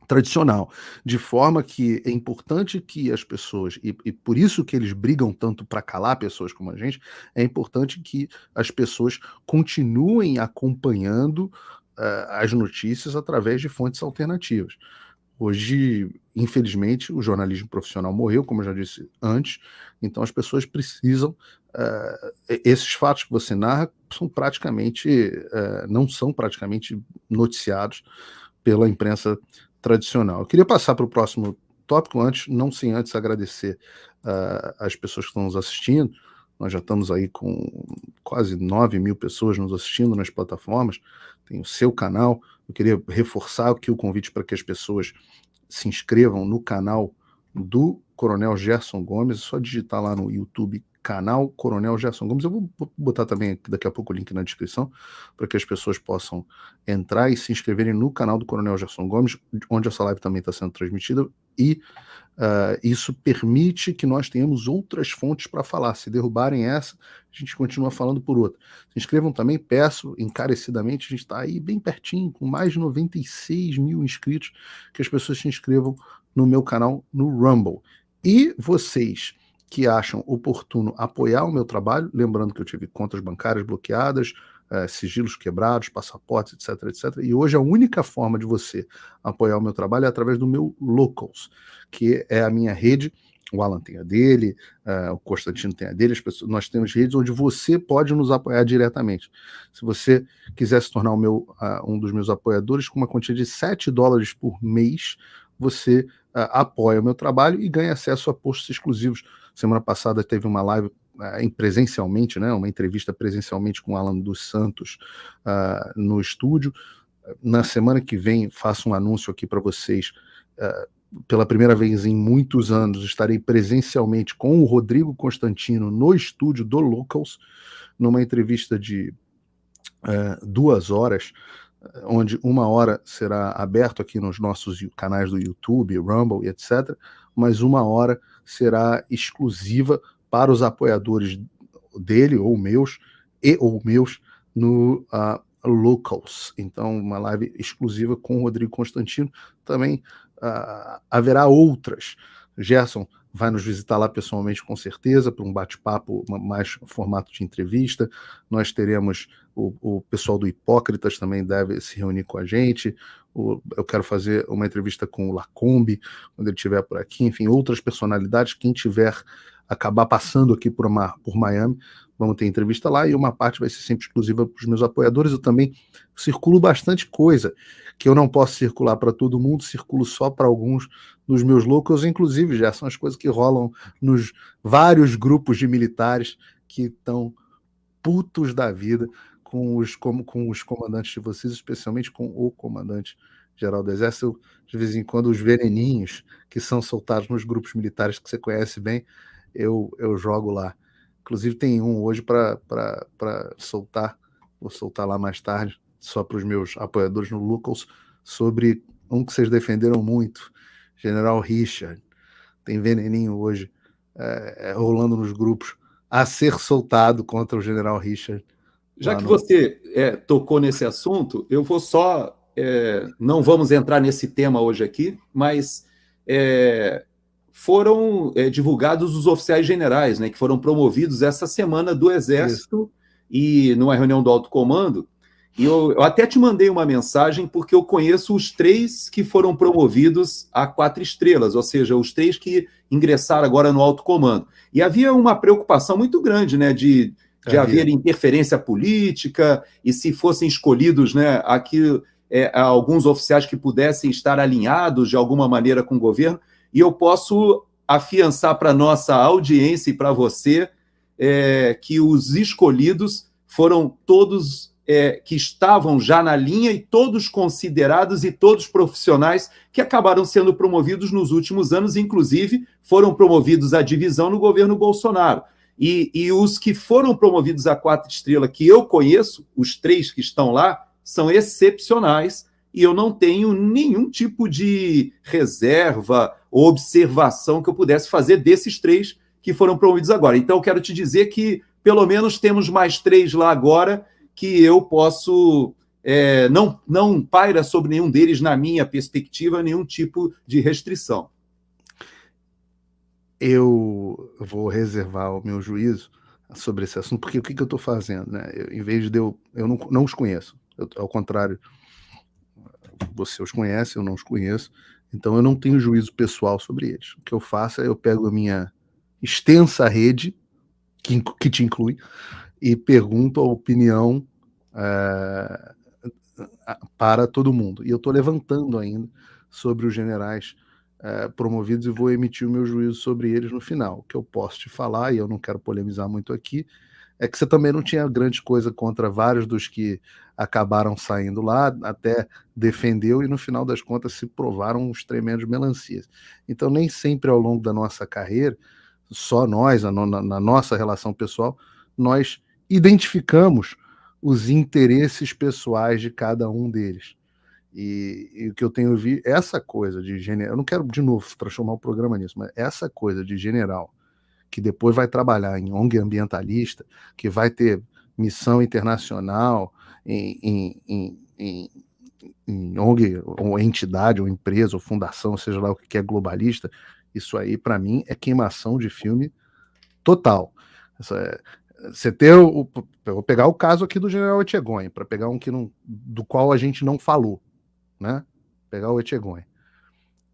tradicional, de forma que é importante que as pessoas, e por isso que eles brigam tanto para calar pessoas como a gente, é importante que as pessoas continuem acompanhando as notícias através de fontes alternativas. Hoje, infelizmente, o jornalismo profissional morreu, como eu já disse antes, então as pessoas precisam... esses fatos que você narra não são praticamente noticiados pela imprensa tradicional. Eu queria passar para o próximo tópico não sem antes agradecer as pessoas que estão nos assistindo. Nós já estamos aí com quase 9 mil pessoas nos assistindo nas plataformas, tem o seu canal. Eu queria reforçar aqui o convite para que as pessoas se inscrevam no canal do Coronel Gerson Gomes. É só digitar lá no YouTube canal Coronel Gerson Gomes. Eu vou botar também daqui a pouco o link na descrição para que as pessoas possam entrar e se inscreverem no canal do Coronel Gerson Gomes, onde essa live também está sendo transmitida, e isso permite que nós tenhamos outras fontes para falar. Se derrubarem essa, a gente continua falando por outra. Se inscrevam também, peço encarecidamente, a gente está aí bem pertinho, com mais de 96 mil inscritos, que as pessoas se inscrevam no meu canal no Rumble. E vocês que acham oportuno apoiar o meu trabalho, lembrando que eu tive contas bancárias bloqueadas, sigilos quebrados, passaportes, etc, etc. E hoje a única forma de você apoiar o meu trabalho é através do meu Locals, que é a minha rede. O Alan tem a dele, o Constantino tem a dele, nós temos redes onde você pode nos apoiar diretamente. Se você quiser se tornar um dos meus apoiadores, com uma quantia de $7 por mês, você apoia o meu trabalho e ganha acesso a posts exclusivos. Semana passada teve uma live presencialmente, né, uma entrevista presencialmente com o Alan dos Santos no estúdio. Na semana que vem, faço um anúncio aqui para vocês. Pela primeira vez em muitos anos, estarei presencialmente com o Rodrigo Constantino no estúdio do Locals, numa entrevista de 2 horas, onde 1 hora será aberto aqui nos nossos canais do YouTube, Rumble e etc., mas 1 hora será exclusiva para os apoiadores dele ou meus no Locals. Então, uma live exclusiva com o Rodrigo Constantino. Também haverá outras. Gerson vai nos visitar lá pessoalmente, com certeza, para um bate-papo mais formato de entrevista. Nós teremos o pessoal do Hipócritas também deve se reunir com a gente. Eu quero fazer uma entrevista com o Lacombe, quando ele estiver por aqui. Enfim, outras personalidades. Quem tiver acabar passando aqui por Miami, vamos ter entrevista lá, e uma parte vai ser sempre exclusiva para os meus apoiadores. Eu também circulo bastante coisa que eu não posso circular para todo mundo, circulo só para alguns dos meus locals, inclusive já são as coisas que rolam nos vários grupos de militares que estão putos da vida com os comandantes de vocês, especialmente com o comandante-geral do Exército. De vez em quando, os veneninhos que são soltados nos grupos militares que você conhece bem, eu jogo lá. Inclusive tem um hoje para soltar, vou soltar lá mais tarde, só para os meus apoiadores no Locals, sobre um que vocês defenderam muito, General Richard. Tem veneninho hoje rolando nos grupos a ser soltado contra o General Richard. Já que você tocou nesse assunto, eu vou só... não vamos entrar nesse tema hoje aqui, mas foram divulgados os oficiais generais, né, que foram promovidos essa semana do Exército. Isso. E numa reunião do alto comando. E eu até te mandei uma mensagem, porque eu conheço os 3 que foram promovidos a 4 estrelas, ou seja, os 3 que ingressaram agora no alto comando. E havia uma preocupação muito grande, né, de haver interferência política, e se fossem escolhidos, né, aqui, alguns oficiais que pudessem estar alinhados de alguma maneira com o governo. E eu posso afiançar para a nossa audiência e para você que os escolhidos foram todos que estavam já na linha, e todos considerados e todos profissionais que acabaram sendo promovidos nos últimos anos, inclusive foram promovidos à divisão no governo Bolsonaro. E os que foram promovidos a 4 estrelas, que eu conheço, os 3 que estão lá, são excepcionais, e eu não tenho nenhum tipo de reserva ou observação que eu pudesse fazer desses 3 que foram promovidos agora. Então, eu quero te dizer que, pelo menos, temos mais 3 lá agora, que eu posso... não paira sobre nenhum deles, na minha perspectiva, nenhum tipo de restrição. Eu vou reservar o meu juízo sobre esse assunto, porque o que eu estou fazendo, né? Em vez de eu não os conheço, ao contrário, você os conhece, eu não os conheço, então eu não tenho juízo pessoal sobre eles. O que eu faço é eu pego a minha extensa rede, que te inclui, e pergunto a opinião para todo mundo. E eu estou levantando ainda sobre os generais promovidos, e vou emitir o meu juízo sobre eles no final. O que eu posso te falar, e eu não quero polemizar muito aqui, é que você também não tinha grande coisa contra vários dos que acabaram saindo lá, até defendeu, e no final das contas se provaram uns tremendos melancias. Então, nem sempre ao longo da nossa carreira só nós, na nossa relação pessoal, nós identificamos os interesses pessoais de cada um deles. E o que eu tenho visto, essa coisa de general, eu não quero de novo transformar o programa nisso, mas essa coisa de general, que depois vai trabalhar em ONG ambientalista, que vai ter missão internacional em ONG, ou entidade, ou empresa, ou fundação, seja lá o que é globalista, isso aí, para mim, é queimação de filme total. Você ter eu vou pegar o caso aqui do general Etchegoyen, para pegar um do qual a gente não falou, né? Pegar o Etchegoyen.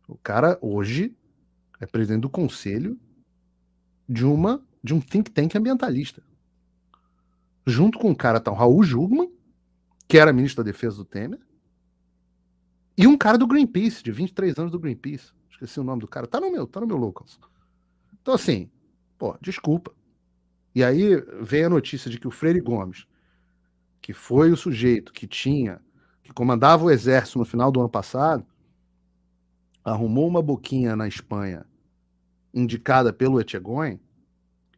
O cara hoje é presidente do conselho de um think tank ambientalista. Junto com um cara tal, Raul Jugman, que era ministro da Defesa do Temer, e um cara do Greenpeace, de 23 anos do Greenpeace. Esqueci o nome do cara. Tá no meu locals. Então, assim, pô, desculpa. E aí veio a notícia de que o Freire Gomes, que foi o sujeito que comandava o exército no final do ano passado, arrumou uma boquinha na Espanha indicada pelo Etchegoyen,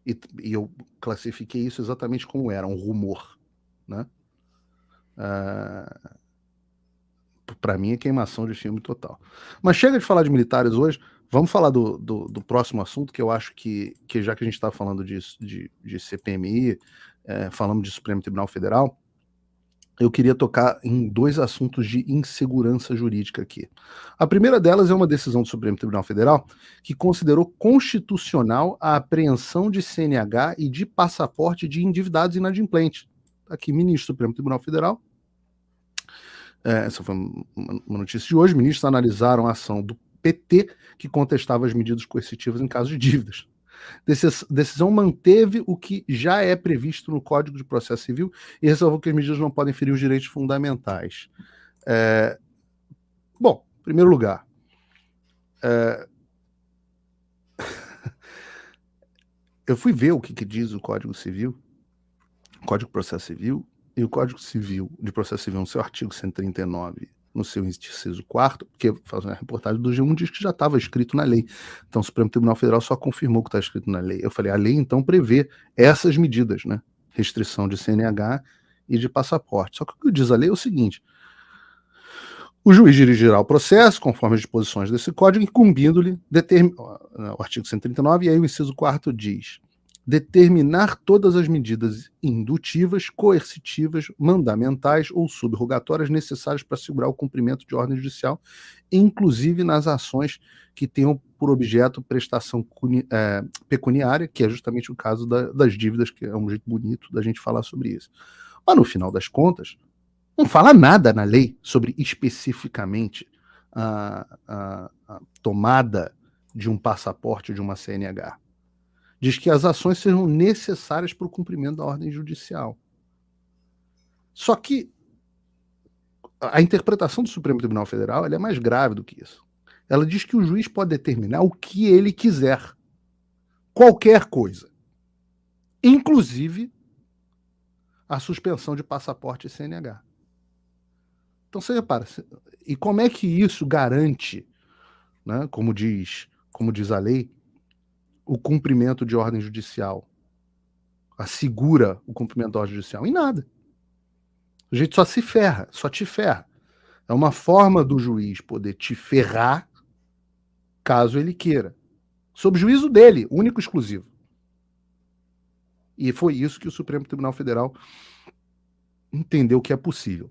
e eu classifiquei isso exatamente como era, um rumor, né? Para mim é queimação de filme total. Mas chega de falar de militares hoje, vamos falar do próximo assunto, que eu acho que já que a gente está falando de CPMI, falamos de Supremo Tribunal Federal, eu queria tocar em dois assuntos de insegurança jurídica aqui. A primeira delas é uma decisão do Supremo Tribunal Federal que considerou constitucional a apreensão de CNH e de passaporte de endividados inadimplentes. Aqui, ministro do Supremo Tribunal Federal. Essa foi uma notícia de hoje. Ministros analisaram a ação do PT que contestava as medidas coercitivas em caso de dívidas. Decisão manteve o que já é previsto no Código de Processo Civil e ressalvou que as medidas não podem ferir os direitos fundamentais. Bom, em primeiro lugar, eu fui ver o que diz o Código Civil, Código de Processo Civil, e o Código Civil de Processo Civil, no seu artigo 139, no seu inciso 4º, porque fazendo a reportagem do G1 diz que já estava escrito na lei. Então o Supremo Tribunal Federal só confirmou que está escrito na lei. Eu falei, a lei então prevê essas medidas, né? Restrição de CNH e de passaporte. Só que o que diz a lei é o seguinte: o juiz dirigirá o processo conforme as disposições desse código, incumbindo-lhe o artigo 139, e aí o inciso 4º diz: determinar todas as medidas indutivas, coercitivas, mandamentais ou subrogatórias necessárias para assegurar o cumprimento de ordem judicial, inclusive nas ações que tenham por objeto prestação pecuniária, que é justamente o caso das dívidas, que é um jeito bonito da gente falar sobre isso. Mas no final das contas, não fala nada na lei sobre especificamente a tomada de um passaporte de uma CNH. Diz que as ações serão necessárias para o cumprimento da ordem judicial. Só que a interpretação do Supremo Tribunal Federal ela é mais grave do que isso. Ela diz que o juiz pode determinar o que ele quiser. Qualquer coisa. Inclusive a suspensão de passaporte e CNH. Então você repara, e como é que isso garante, né, como diz a lei, o cumprimento de ordem judicial? Assegura o cumprimento da ordem judicial? Em nada. O jeito só se ferra, só te ferra. É uma forma do juiz poder te ferrar caso ele queira. Sob juízo dele, único e exclusivo. E foi isso que o Supremo Tribunal Federal entendeu que é possível.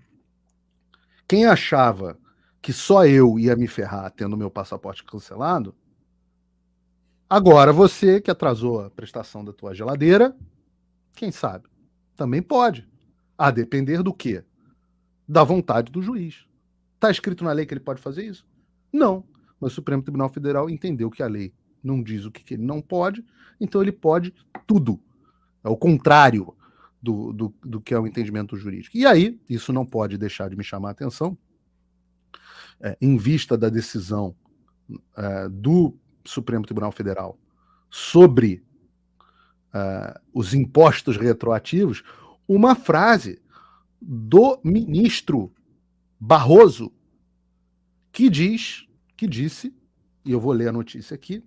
Quem achava que só eu ia me ferrar tendo meu passaporte cancelado, agora você que atrasou a prestação da tua geladeira, quem sabe, também pode. A depender do quê? Da vontade do juiz. Está escrito na lei que ele pode fazer isso? Não. Mas o Supremo Tribunal Federal entendeu que a lei não diz o que ele não pode, então ele pode tudo. É o contrário do que é o entendimento jurídico. E aí, isso não pode deixar de me chamar a atenção, em vista da decisão do Supremo Tribunal Federal sobre os impostos retroativos, uma frase do ministro Barroso que disse, e eu vou ler a notícia aqui,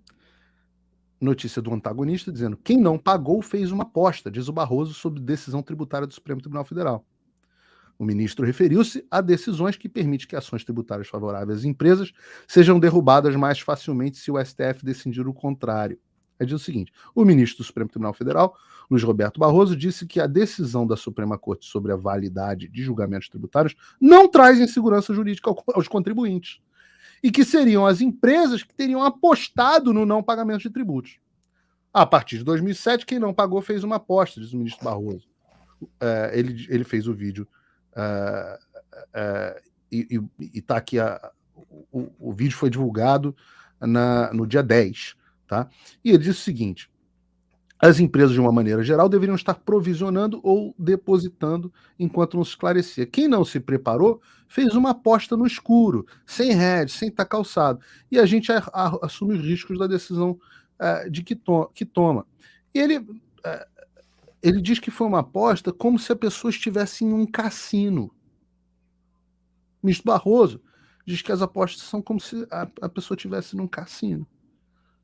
notícia do antagonista dizendo: quem não pagou fez uma aposta, diz o Barroso, sobre decisão tributária do Supremo Tribunal Federal. O ministro referiu-se a decisões que permitem que ações tributárias favoráveis às empresas sejam derrubadas mais facilmente se o STF decidir o contrário. Aí diz o seguinte: o ministro do Supremo Tribunal Federal, Luiz Roberto Barroso, disse que a decisão da Suprema Corte sobre a validade de julgamentos tributários não traz insegurança jurídica aos contribuintes, e que seriam as empresas que teriam apostado no não pagamento de tributos. A partir de 2007, quem não pagou fez uma aposta, diz o ministro Barroso. Ele fez o vídeo e está aqui, o vídeo foi divulgado no dia 10. Tá? E ele diz o seguinte: as empresas, de uma maneira geral, deveriam estar provisionando ou depositando enquanto não se esclarecia. Quem não se preparou fez uma aposta no escuro, sem hedge, sem estar calçado. E a gente assume os riscos da decisão que toma. E ele diz que foi uma aposta como se a pessoa estivesse em um cassino. O ministro Barroso diz que as apostas são como se a pessoa estivesse num cassino,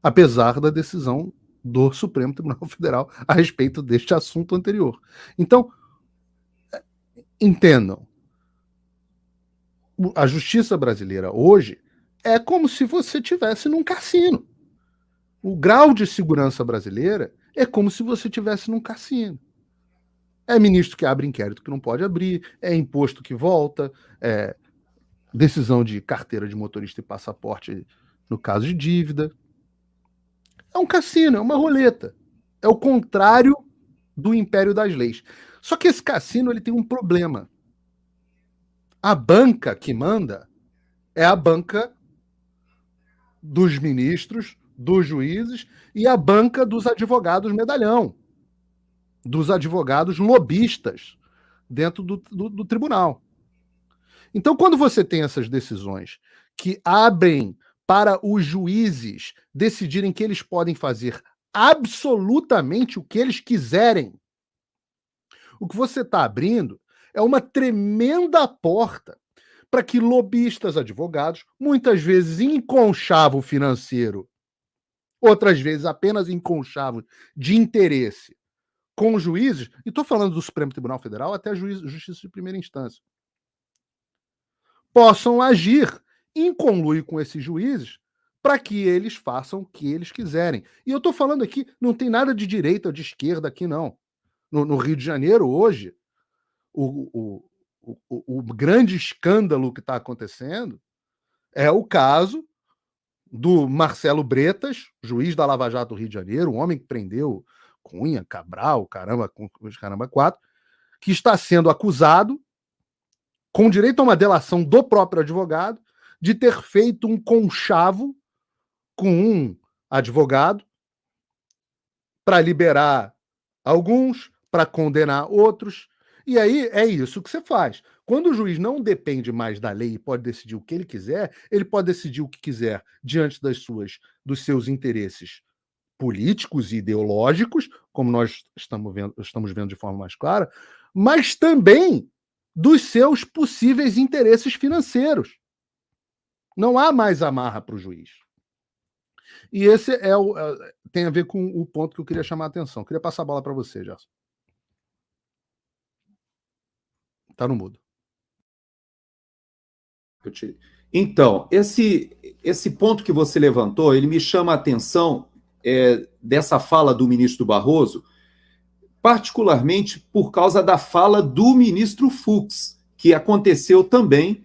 apesar da decisão do Supremo Tribunal Federal a respeito deste assunto anterior. Então, entendam, a justiça brasileira hoje é como se você estivesse num cassino. O grau de segurança brasileira é como se você estivesse num cassino. É ministro que abre inquérito que não pode abrir, é imposto que volta, é decisão de carteira de motorista e passaporte no caso de dívida. É um cassino, é uma roleta. É o contrário do império das leis. Só que esse cassino ele tem um problema. A banca que manda é a banca dos ministros, dos juízes e a banca dos advogados medalhão, dos advogados lobistas dentro do tribunal. Então, quando você tem essas decisões que abrem para os juízes decidirem que eles podem fazer absolutamente o que eles quiserem, o que você está abrindo é uma tremenda porta para que lobistas, advogados, muitas vezes em conchavo financeiro, outras vezes apenas em conchavo de interesse com juízes, e estou falando do Supremo Tribunal Federal até a Justiça de Primeira Instância, possam agir em conluio com esses juízes para que eles façam o que eles quiserem. E eu estou falando aqui, não tem nada de direita ou de esquerda aqui, não. No Rio de Janeiro, hoje, o grande escândalo que está acontecendo é o caso do Marcelo Bretas, juiz da Lava Jato do Rio de Janeiro, um homem que prendeu Cunha, Cabral, caramba 4, que está sendo acusado, com direito a uma delação do próprio advogado, de ter feito um conchavo com um advogado para liberar alguns, para condenar outros. E aí é isso que você faz. Quando o juiz não depende mais da lei e pode decidir o que ele quiser, ele pode decidir o que quiser diante dos seus interesses políticos e ideológicos, como nós estamos vendo de forma mais clara, mas também dos seus possíveis interesses financeiros. Não há mais amarra para o juiz. E esse tem a ver com o ponto que eu queria chamar a atenção. Eu queria passar a bola para você, Gerson. Está no mudo. Então, esse ponto que você levantou, ele me chama a atenção dessa fala do ministro Barroso, particularmente por causa da fala do ministro Fux, que aconteceu também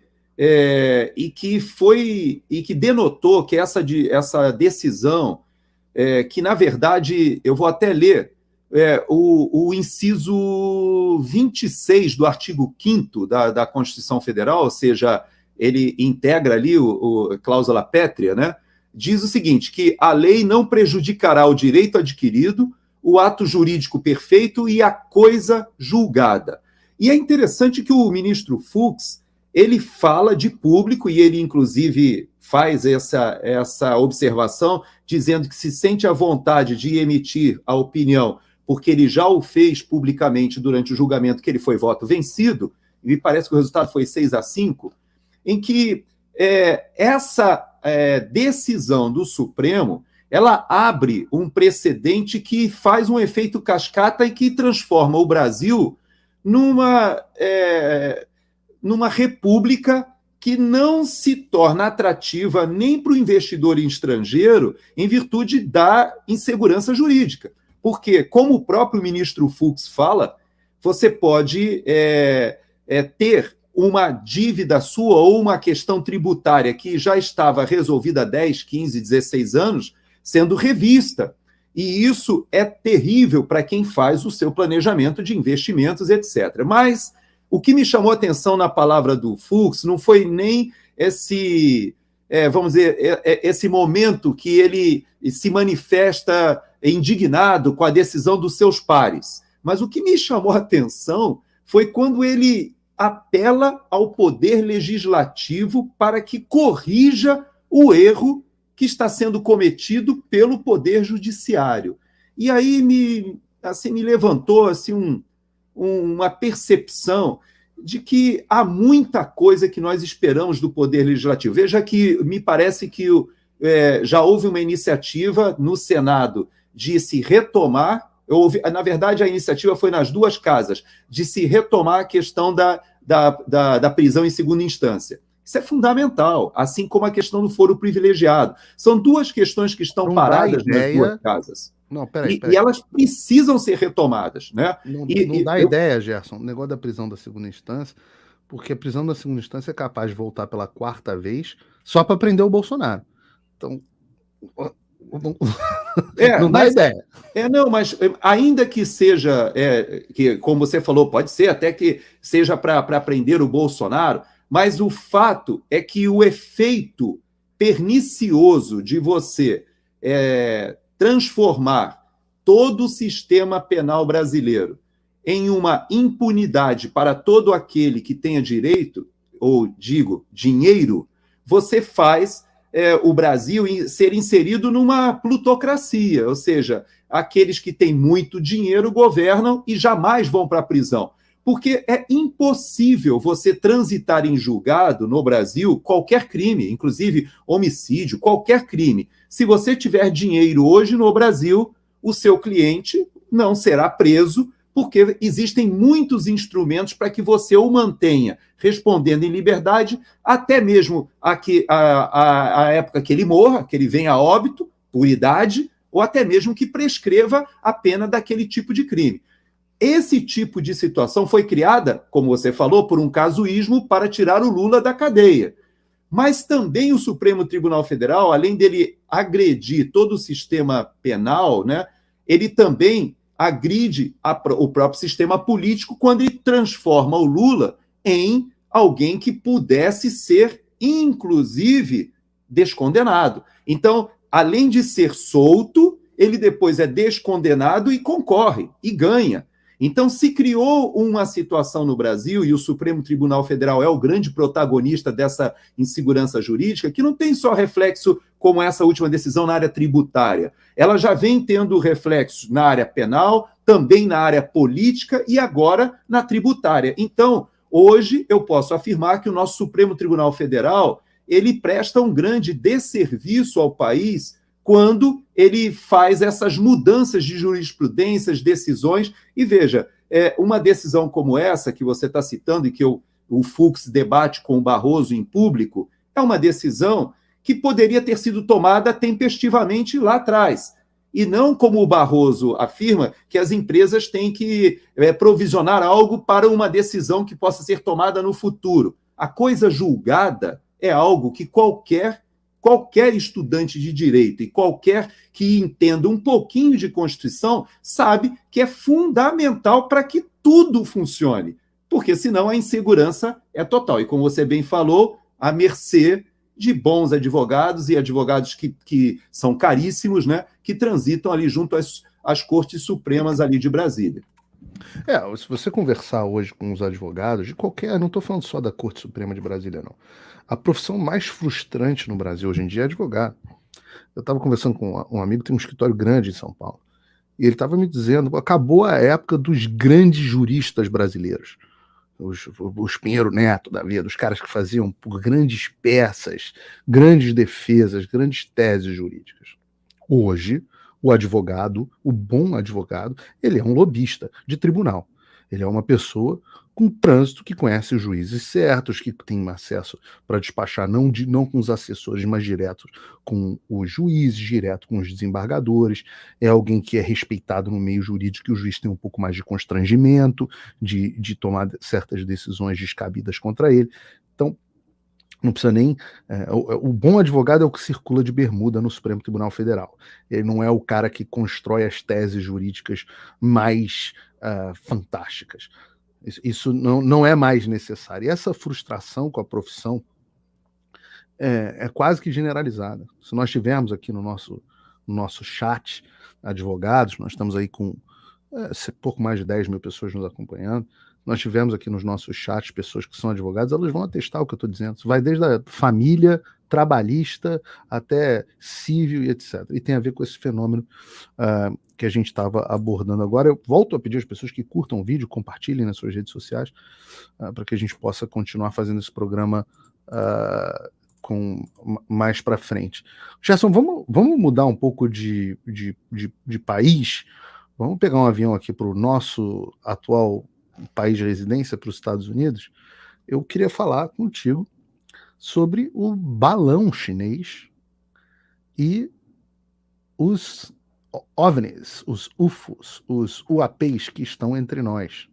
e que denotou que essa decisão, que na verdade, eu vou até ler o inciso 26 do artigo 5º da Constituição Federal, ou seja, ele integra ali a cláusula pétrea, né? Diz o seguinte, que a lei não prejudicará o direito adquirido, o ato jurídico perfeito e a coisa julgada. E é interessante que o ministro Fux, ele fala de público, e ele, inclusive, faz essa observação, dizendo que se sente à vontade de emitir a opinião, porque ele já o fez publicamente durante o julgamento que ele foi voto vencido, e me parece que o resultado foi 6-5, em que essa decisão do Supremo, ela abre um precedente que faz um efeito cascata e que transforma o Brasil numa república que não se torna atrativa nem para o investidor estrangeiro em virtude da insegurança jurídica. Porque, como o próprio ministro Fux fala, você pode ter uma dívida sua ou uma questão tributária que já estava resolvida há 10, 15, 16 anos, sendo revista. E isso é terrível para quem faz o seu planejamento de investimentos, etc. Mas o que me chamou a atenção na palavra do Fux não foi nem esse, vamos dizer, esse momento que ele se manifesta indignado com a decisão dos seus pares. Mas o que me chamou a atenção foi quando ele apela ao poder legislativo para que corrija o erro que está sendo cometido pelo poder judiciário. E aí me levantou assim, uma percepção de que há muita coisa que nós esperamos do poder legislativo. Veja que me parece que já houve uma iniciativa no Senado de se retomar, na verdade a iniciativa foi nas duas casas, de se retomar a questão da prisão em segunda instância. Isso é fundamental, assim como a questão do foro privilegiado. São duas questões que estão paradas nas duas casas. Não, peraí. E elas precisam ser retomadas. Né? Não dá ideia, Gerson, o negócio da prisão da segunda instância, porque a prisão da segunda instância é capaz de voltar pela quarta vez só para prender o Bolsonaro. Então, não dá ideia. Não, mas ainda que seja, que, como você falou, pode ser até que seja para prender o Bolsonaro, mas o fato é que o efeito pernicioso de você transformar todo o sistema penal brasileiro em uma impunidade para todo aquele que tenha direito, ou digo, dinheiro, você faz o Brasil ser inserido numa plutocracia, ou seja, aqueles que têm muito dinheiro governam e jamais vão para a prisão. Porque é impossível você transitar em julgado no Brasil qualquer crime, inclusive homicídio, qualquer crime. Se você tiver dinheiro hoje no Brasil, o seu cliente não será preso, porque existem muitos instrumentos para que você o mantenha respondendo em liberdade, até mesmo a época que ele morra, que ele venha a óbito, por idade, ou até mesmo que prescreva a pena daquele tipo de crime. Esse tipo de situação foi criada, como você falou, por um casuísmo para tirar o Lula da cadeia. Mas também o Supremo Tribunal Federal, além dele agredir todo o sistema penal, né, ele também agride o próprio sistema político quando ele transforma o Lula em alguém que pudesse ser, inclusive, descondenado. Então, além de ser solto, ele depois é descondenado e concorre, e ganha. Então, se criou uma situação no Brasil, e o Supremo Tribunal Federal é o grande protagonista dessa insegurança jurídica, que não tem só reflexo como essa última decisão na área tributária. Ela já vem tendo reflexos na área penal, também na área política e agora na tributária. Então, hoje eu posso afirmar que o nosso Supremo Tribunal Federal ele presta um grande desserviço ao país quando ele faz essas mudanças de jurisprudências, decisões. E veja, uma decisão como essa que você está citando e que o Fux debate com o Barroso em público, é uma decisão que poderia ter sido tomada tempestivamente lá atrás. E não como o Barroso afirma, que as empresas têm que provisionar algo para uma decisão que possa ser tomada no futuro. A coisa julgada é algo que qualquer estudante de direito e qualquer que entenda um pouquinho de Constituição sabe que é fundamental para que tudo funcione, porque senão a insegurança é total. E como você bem falou, à mercê de bons advogados e advogados que são caríssimos, né, que transitam ali junto às cortes supremas ali de Brasília. Se você conversar hoje com os advogados de qualquer, não estou falando só da Corte Suprema de Brasília, não. A profissão mais frustrante no Brasil hoje em dia é advogado. Eu estava conversando com um amigo que tem um escritório grande em São Paulo, e ele estava me dizendo, acabou a época dos grandes juristas brasileiros, os Pinheiro Neto da vida, os caras que faziam por grandes peças, grandes defesas, grandes teses jurídicas. Hoje, o advogado, o bom advogado, ele é um lobista de tribunal. Ele é uma pessoa com trânsito que conhece os juízes certos, que tem acesso para despachar não com os assessores, mas direto com os juízes, direto com os desembargadores. É alguém que é respeitado no meio jurídico, que o juiz tem um pouco mais de constrangimento de tomar certas decisões descabidas contra ele. Então, não precisa nem... o bom advogado é o que circula de bermuda no Supremo Tribunal Federal. Ele não é o cara que constrói as teses jurídicas mais fantásticas. Isso não é mais necessário. E essa frustração com a profissão é quase que generalizada. Se nós tivermos aqui no nosso chat advogados, nós estamos aí com pouco mais de 10 mil pessoas nos acompanhando, nós tivemos aqui nos nossos chats pessoas que são advogados, elas vão atestar o que eu estou dizendo. Isso vai desde a família trabalhista até civil e etc. E tem a ver com esse fenômeno que a gente estava abordando agora. Eu volto a pedir às pessoas que curtam o vídeo, compartilhem nas suas redes sociais, para que a gente possa continuar fazendo esse programa mais para frente. Gerson, vamos mudar um pouco de país. Vamos pegar um avião aqui para o nosso atual país de residência, para os Estados Unidos. Eu queria falar contigo sobre o balão chinês e os OVNIs, os UFOs, os UAPs que estão entre nós.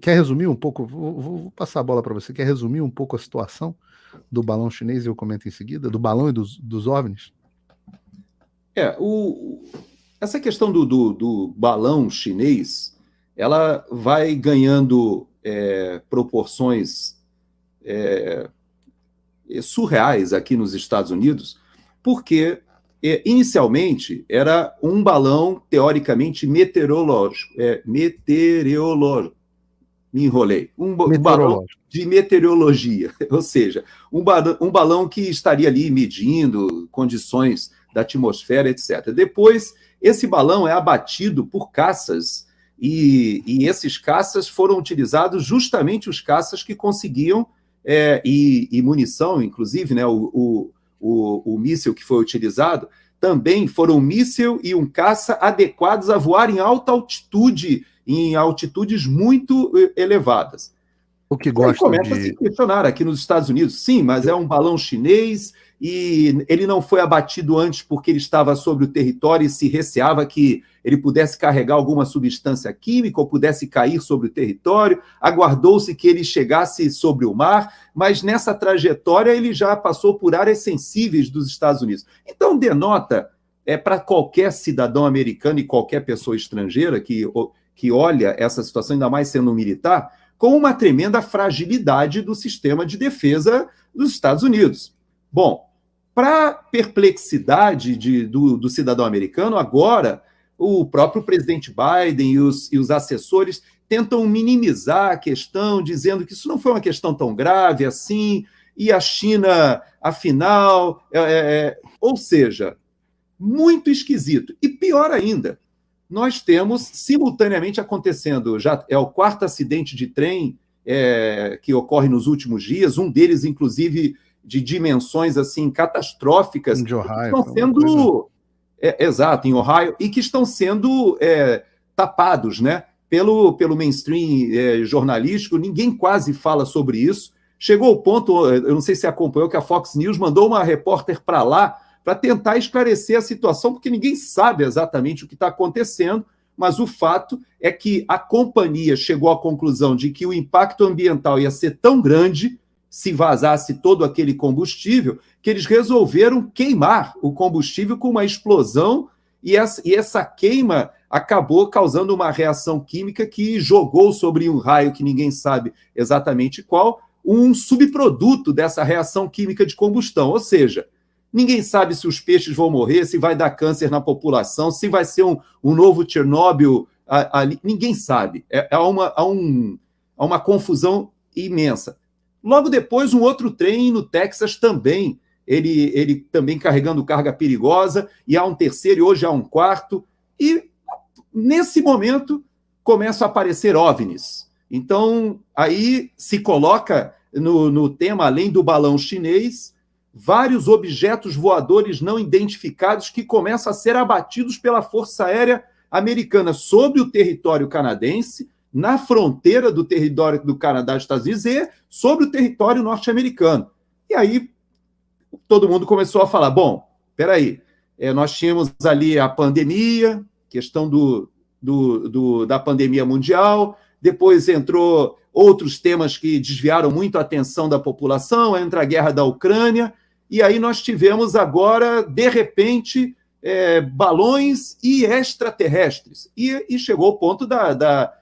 Quer resumir um pouco? Vou passar a bola para você. Quer resumir um pouco a situação do balão chinês e eu comento em seguida? Do balão e dos OVNIs? Essa questão do balão chinês, ela vai ganhando proporções surreais aqui nos Estados Unidos, porque inicialmente era um balão teoricamente meteorológico. Me enrolei. Um balão de meteorologia, ou seja, um balão que estaria ali medindo condições da atmosfera, etc. Depois, esse balão é abatido por caças, e esses caças foram utilizados justamente os caças que conseguiam, e munição, inclusive, né, o míssil que foi utilizado, também foram um míssil e um caça adequados a voar em alta altitude, em altitudes muito elevadas. O que gosta começa a se questionar aqui nos Estados Unidos. Sim, mas é um balão chinês e ele não foi abatido antes porque ele estava sobre o território e se receava que ele pudesse carregar alguma substância química ou pudesse cair sobre o território. Aguardou-se que ele chegasse sobre o mar, mas nessa trajetória ele já passou por áreas sensíveis dos Estados Unidos. Então denota, para qualquer cidadão americano e qualquer pessoa estrangeira que olha essa situação, ainda mais sendo um militar, com uma tremenda fragilidade do sistema de defesa dos Estados Unidos. Bom, para perplexidade do cidadão americano, agora o próprio presidente Biden e os assessores tentam minimizar a questão, dizendo que isso não foi uma questão tão grave assim, e a China, afinal... ou seja, muito esquisito. E pior ainda, nós temos simultaneamente acontecendo, já é o 4º acidente de trem que ocorre nos últimos dias, um deles, inclusive, de dimensões assim catastróficas, de Ohio, que estão sendo... exato, em Ohio, e que estão sendo tapados, né, pelo mainstream jornalístico. Ninguém quase fala sobre isso. Chegou ao ponto, eu não sei se acompanhou, que a Fox News mandou uma repórter para lá para tentar esclarecer a situação, porque ninguém sabe exatamente o que está acontecendo, mas o fato é que a companhia chegou à conclusão de que o impacto ambiental ia ser tão grande se vazasse todo aquele combustível, que eles resolveram queimar o combustível com uma explosão, e essa queima acabou causando uma reação química que jogou sobre um raio que ninguém sabe exatamente qual, um subproduto dessa reação química de combustão, ou seja, ninguém sabe se os peixes vão morrer, se vai dar câncer na população, se vai ser um novo Chernobyl ali, ninguém sabe. Há uma confusão imensa. Logo depois, um outro trem no Texas também, ele também carregando carga perigosa, e há um terceiro, e hoje há um quarto, e nesse momento começam a aparecer OVNIs. Então, aí se coloca no tema, além do balão chinês, vários objetos voadores não identificados que começam a ser abatidos pela Força Aérea Americana sobre o território canadense, na fronteira do território do Canadá e dos Estados Unidos e sobre o território norte-americano. E aí todo mundo começou a falar, bom, peraí, nós tínhamos ali a pandemia, questão da pandemia mundial, depois entrou outros temas que desviaram muito a atenção da população, entra a guerra da Ucrânia, e aí nós tivemos agora, de repente, balões e extraterrestres. E chegou o ponto da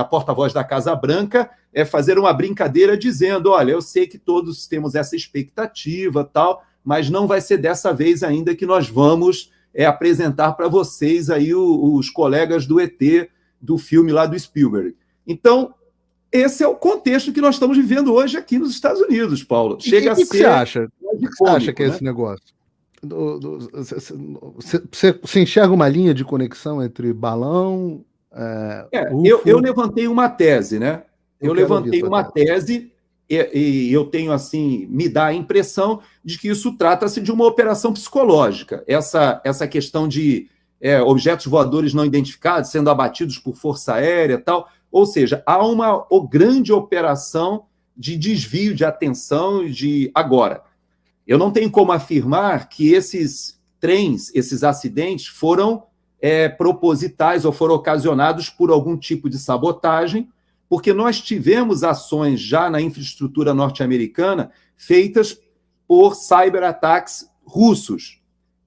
porta-voz da Casa Branca fazer uma brincadeira dizendo, olha, eu sei que todos temos essa expectativa, tal, mas não vai ser dessa vez ainda que nós vamos apresentar para vocês aí os colegas do ET, do filme lá do Spielberg. Então, esse é o contexto que nós estamos vivendo hoje aqui nos Estados Unidos, Paulo. Chega a ser... O que você acha? O que você acha que é esse negócio? Você enxerga uma linha de conexão entre balão... eu levantei uma tese, né? Eu levantei uma tese e eu tenho, assim, me dá a impressão de que isso trata-se de uma operação psicológica. Essa questão de objetos voadores não identificados sendo abatidos por força aérea e tal. Ou seja, há uma grande operação de desvio de atenção Agora, eu não tenho como afirmar que esses trens, esses acidentes, foram propositais ou foram ocasionados por algum tipo de sabotagem, porque nós tivemos ações já na infraestrutura norte-americana feitas por cyberataques russos.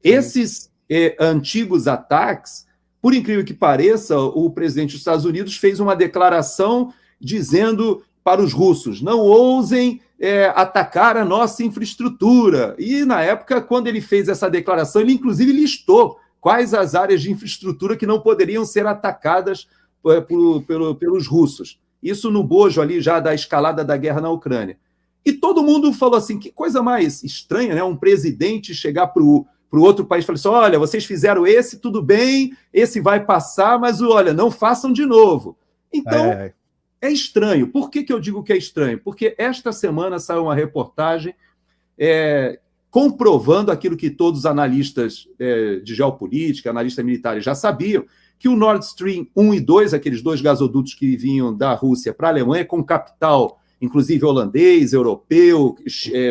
Esses antigos ataques, por incrível que pareça, o presidente dos Estados Unidos fez uma declaração dizendo para os russos, não ousem atacar a nossa infraestrutura. E, na época, quando ele fez essa declaração, ele, inclusive, listou quais as áreas de infraestrutura que não poderiam ser atacadas pelos russos. Isso no bojo ali já da escalada da guerra na Ucrânia. E todo mundo falou assim, que coisa mais estranha, né? Um presidente chegar para o outro país e falar assim, olha, vocês fizeram esse, tudo bem, esse vai passar, mas olha, não façam de novo. Então, é estranho. Por que eu digo que é estranho? Porque esta semana saiu uma reportagem comprovando aquilo que todos os analistas de geopolítica, analistas militares já sabiam, que o Nord Stream 1 e 2, aqueles dois gasodutos que vinham da Rússia para a Alemanha, com capital, inclusive holandês, europeu,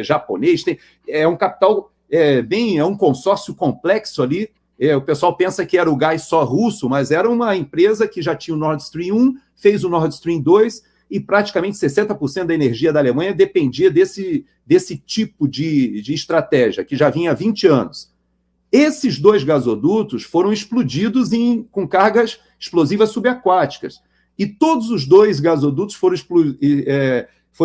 japonês, é um capital, é um consórcio complexo ali. O pessoal pensa que era o gás só russo, mas era uma empresa que já tinha o Nord Stream 1, fez o Nord Stream 2, e praticamente 60% da energia da Alemanha dependia desse tipo de estratégia, que já vinha há 20 anos. Esses dois gasodutos foram explodidos com cargas explosivas subaquáticas. E todos os dois gasodutos foram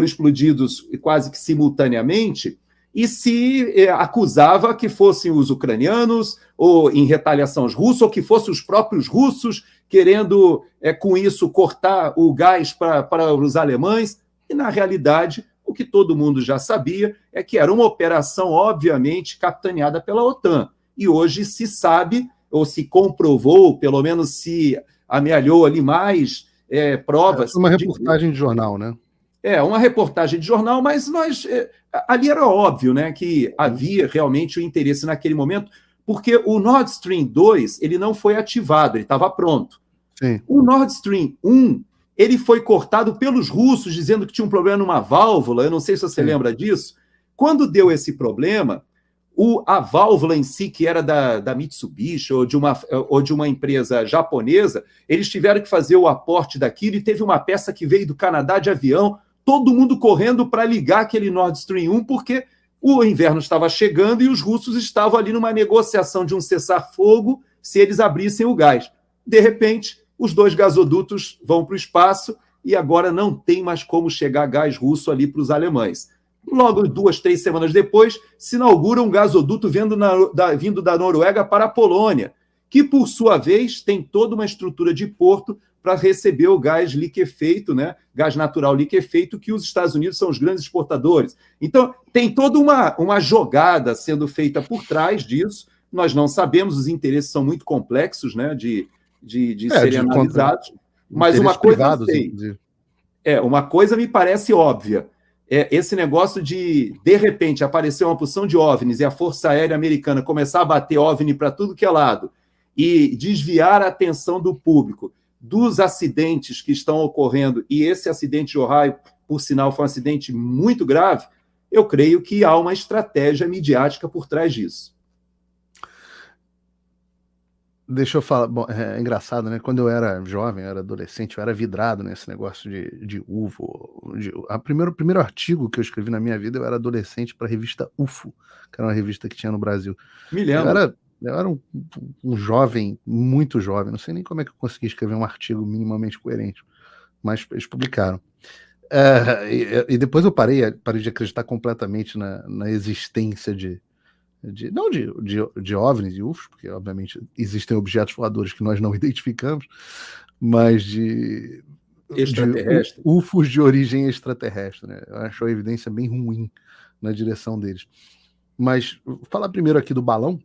explodidos quase que simultaneamente, e se acusava que fossem os ucranianos, ou em retaliação aos russos, ou que fossem os próprios russos querendo, com isso, cortar o gás para os alemães. E, na realidade, o que todo mundo já sabia é que era uma operação, obviamente, capitaneada pela OTAN. E hoje se sabe, ou se comprovou, pelo menos se amealhou ali mais provas... Uma reportagem de jornal, né? Uma reportagem de jornal, mas ali era óbvio, né, que havia realmente o interesse naquele momento, porque o Nord Stream 2 ele não foi ativado, ele estava pronto. Sim. O Nord Stream 1 ele foi cortado pelos russos, dizendo que tinha um problema numa válvula, eu não sei se você lembra disso. Quando deu esse problema, a válvula em si, que era da Mitsubishi ou de uma empresa japonesa, eles tiveram que fazer o aporte daquilo e teve uma peça que veio do Canadá de avião, todo mundo correndo para ligar aquele Nord Stream 1, porque o inverno estava chegando e os russos estavam ali numa negociação de um cessar-fogo se eles abrissem o gás. De repente, os dois gasodutos vão para o espaço e agora não tem mais como chegar gás russo ali para os alemães. Logo, 2, 3 semanas depois, se inaugura um gasoduto vindo da Noruega para a Polônia, que, por sua vez, tem toda uma estrutura de porto para receber o gás liquefeito, né? Gás natural liquefeito, que os Estados Unidos são os grandes exportadores. Então, tem toda uma jogada sendo feita por trás disso. Nós não sabemos, os interesses são muito complexos, né? de serem analisados. Mas uma coisa eu sei. Uma coisa me parece óbvia. esse negócio de repente, aparecer uma porção de OVNIs e a Força Aérea Americana começar a bater OVNI para tudo que é lado e desviar a atenção do público dos acidentes que estão ocorrendo, e esse acidente de Ohio, por sinal, foi um acidente muito grave, eu creio que há uma estratégia midiática por trás disso. Deixa eu falar, bom, é engraçado, né? Quando eu era jovem, eu era adolescente, eu era vidrado nesse negócio de UFO. O primeiro artigo que eu escrevi na minha vida, eu era adolescente para a revista UFO, que era uma revista que tinha no Brasil. Me lembro. Eu era um jovem, muito jovem, não sei nem como é que eu consegui escrever um artigo minimamente coerente, mas eles publicaram. E depois eu parei de acreditar completamente na existência não de OVNIs e UFOs, porque obviamente existem objetos voadores que nós não identificamos, mas de UFOs de origem extraterrestre, né? Eu acho a evidência bem ruim na direção deles. Mas vou falar primeiro aqui do balão,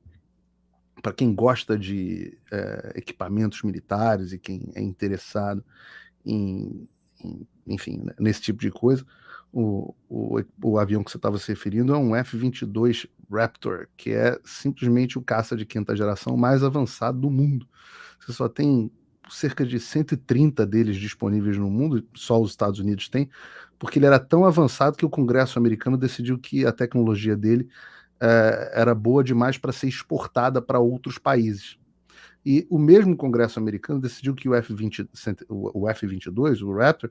para quem gosta de equipamentos militares e quem é interessado enfim, nesse tipo de coisa. O avião que você estava se referindo é um F-22 Raptor, que é simplesmente o caça de quinta geração mais avançado do mundo. Você só tem cerca de 130 deles disponíveis no mundo, só os Estados Unidos têm, porque ele era tão avançado que o Congresso americano decidiu que a tecnologia dele era boa demais para ser exportada para outros países. E o mesmo Congresso americano decidiu que o F-22, o Raptor,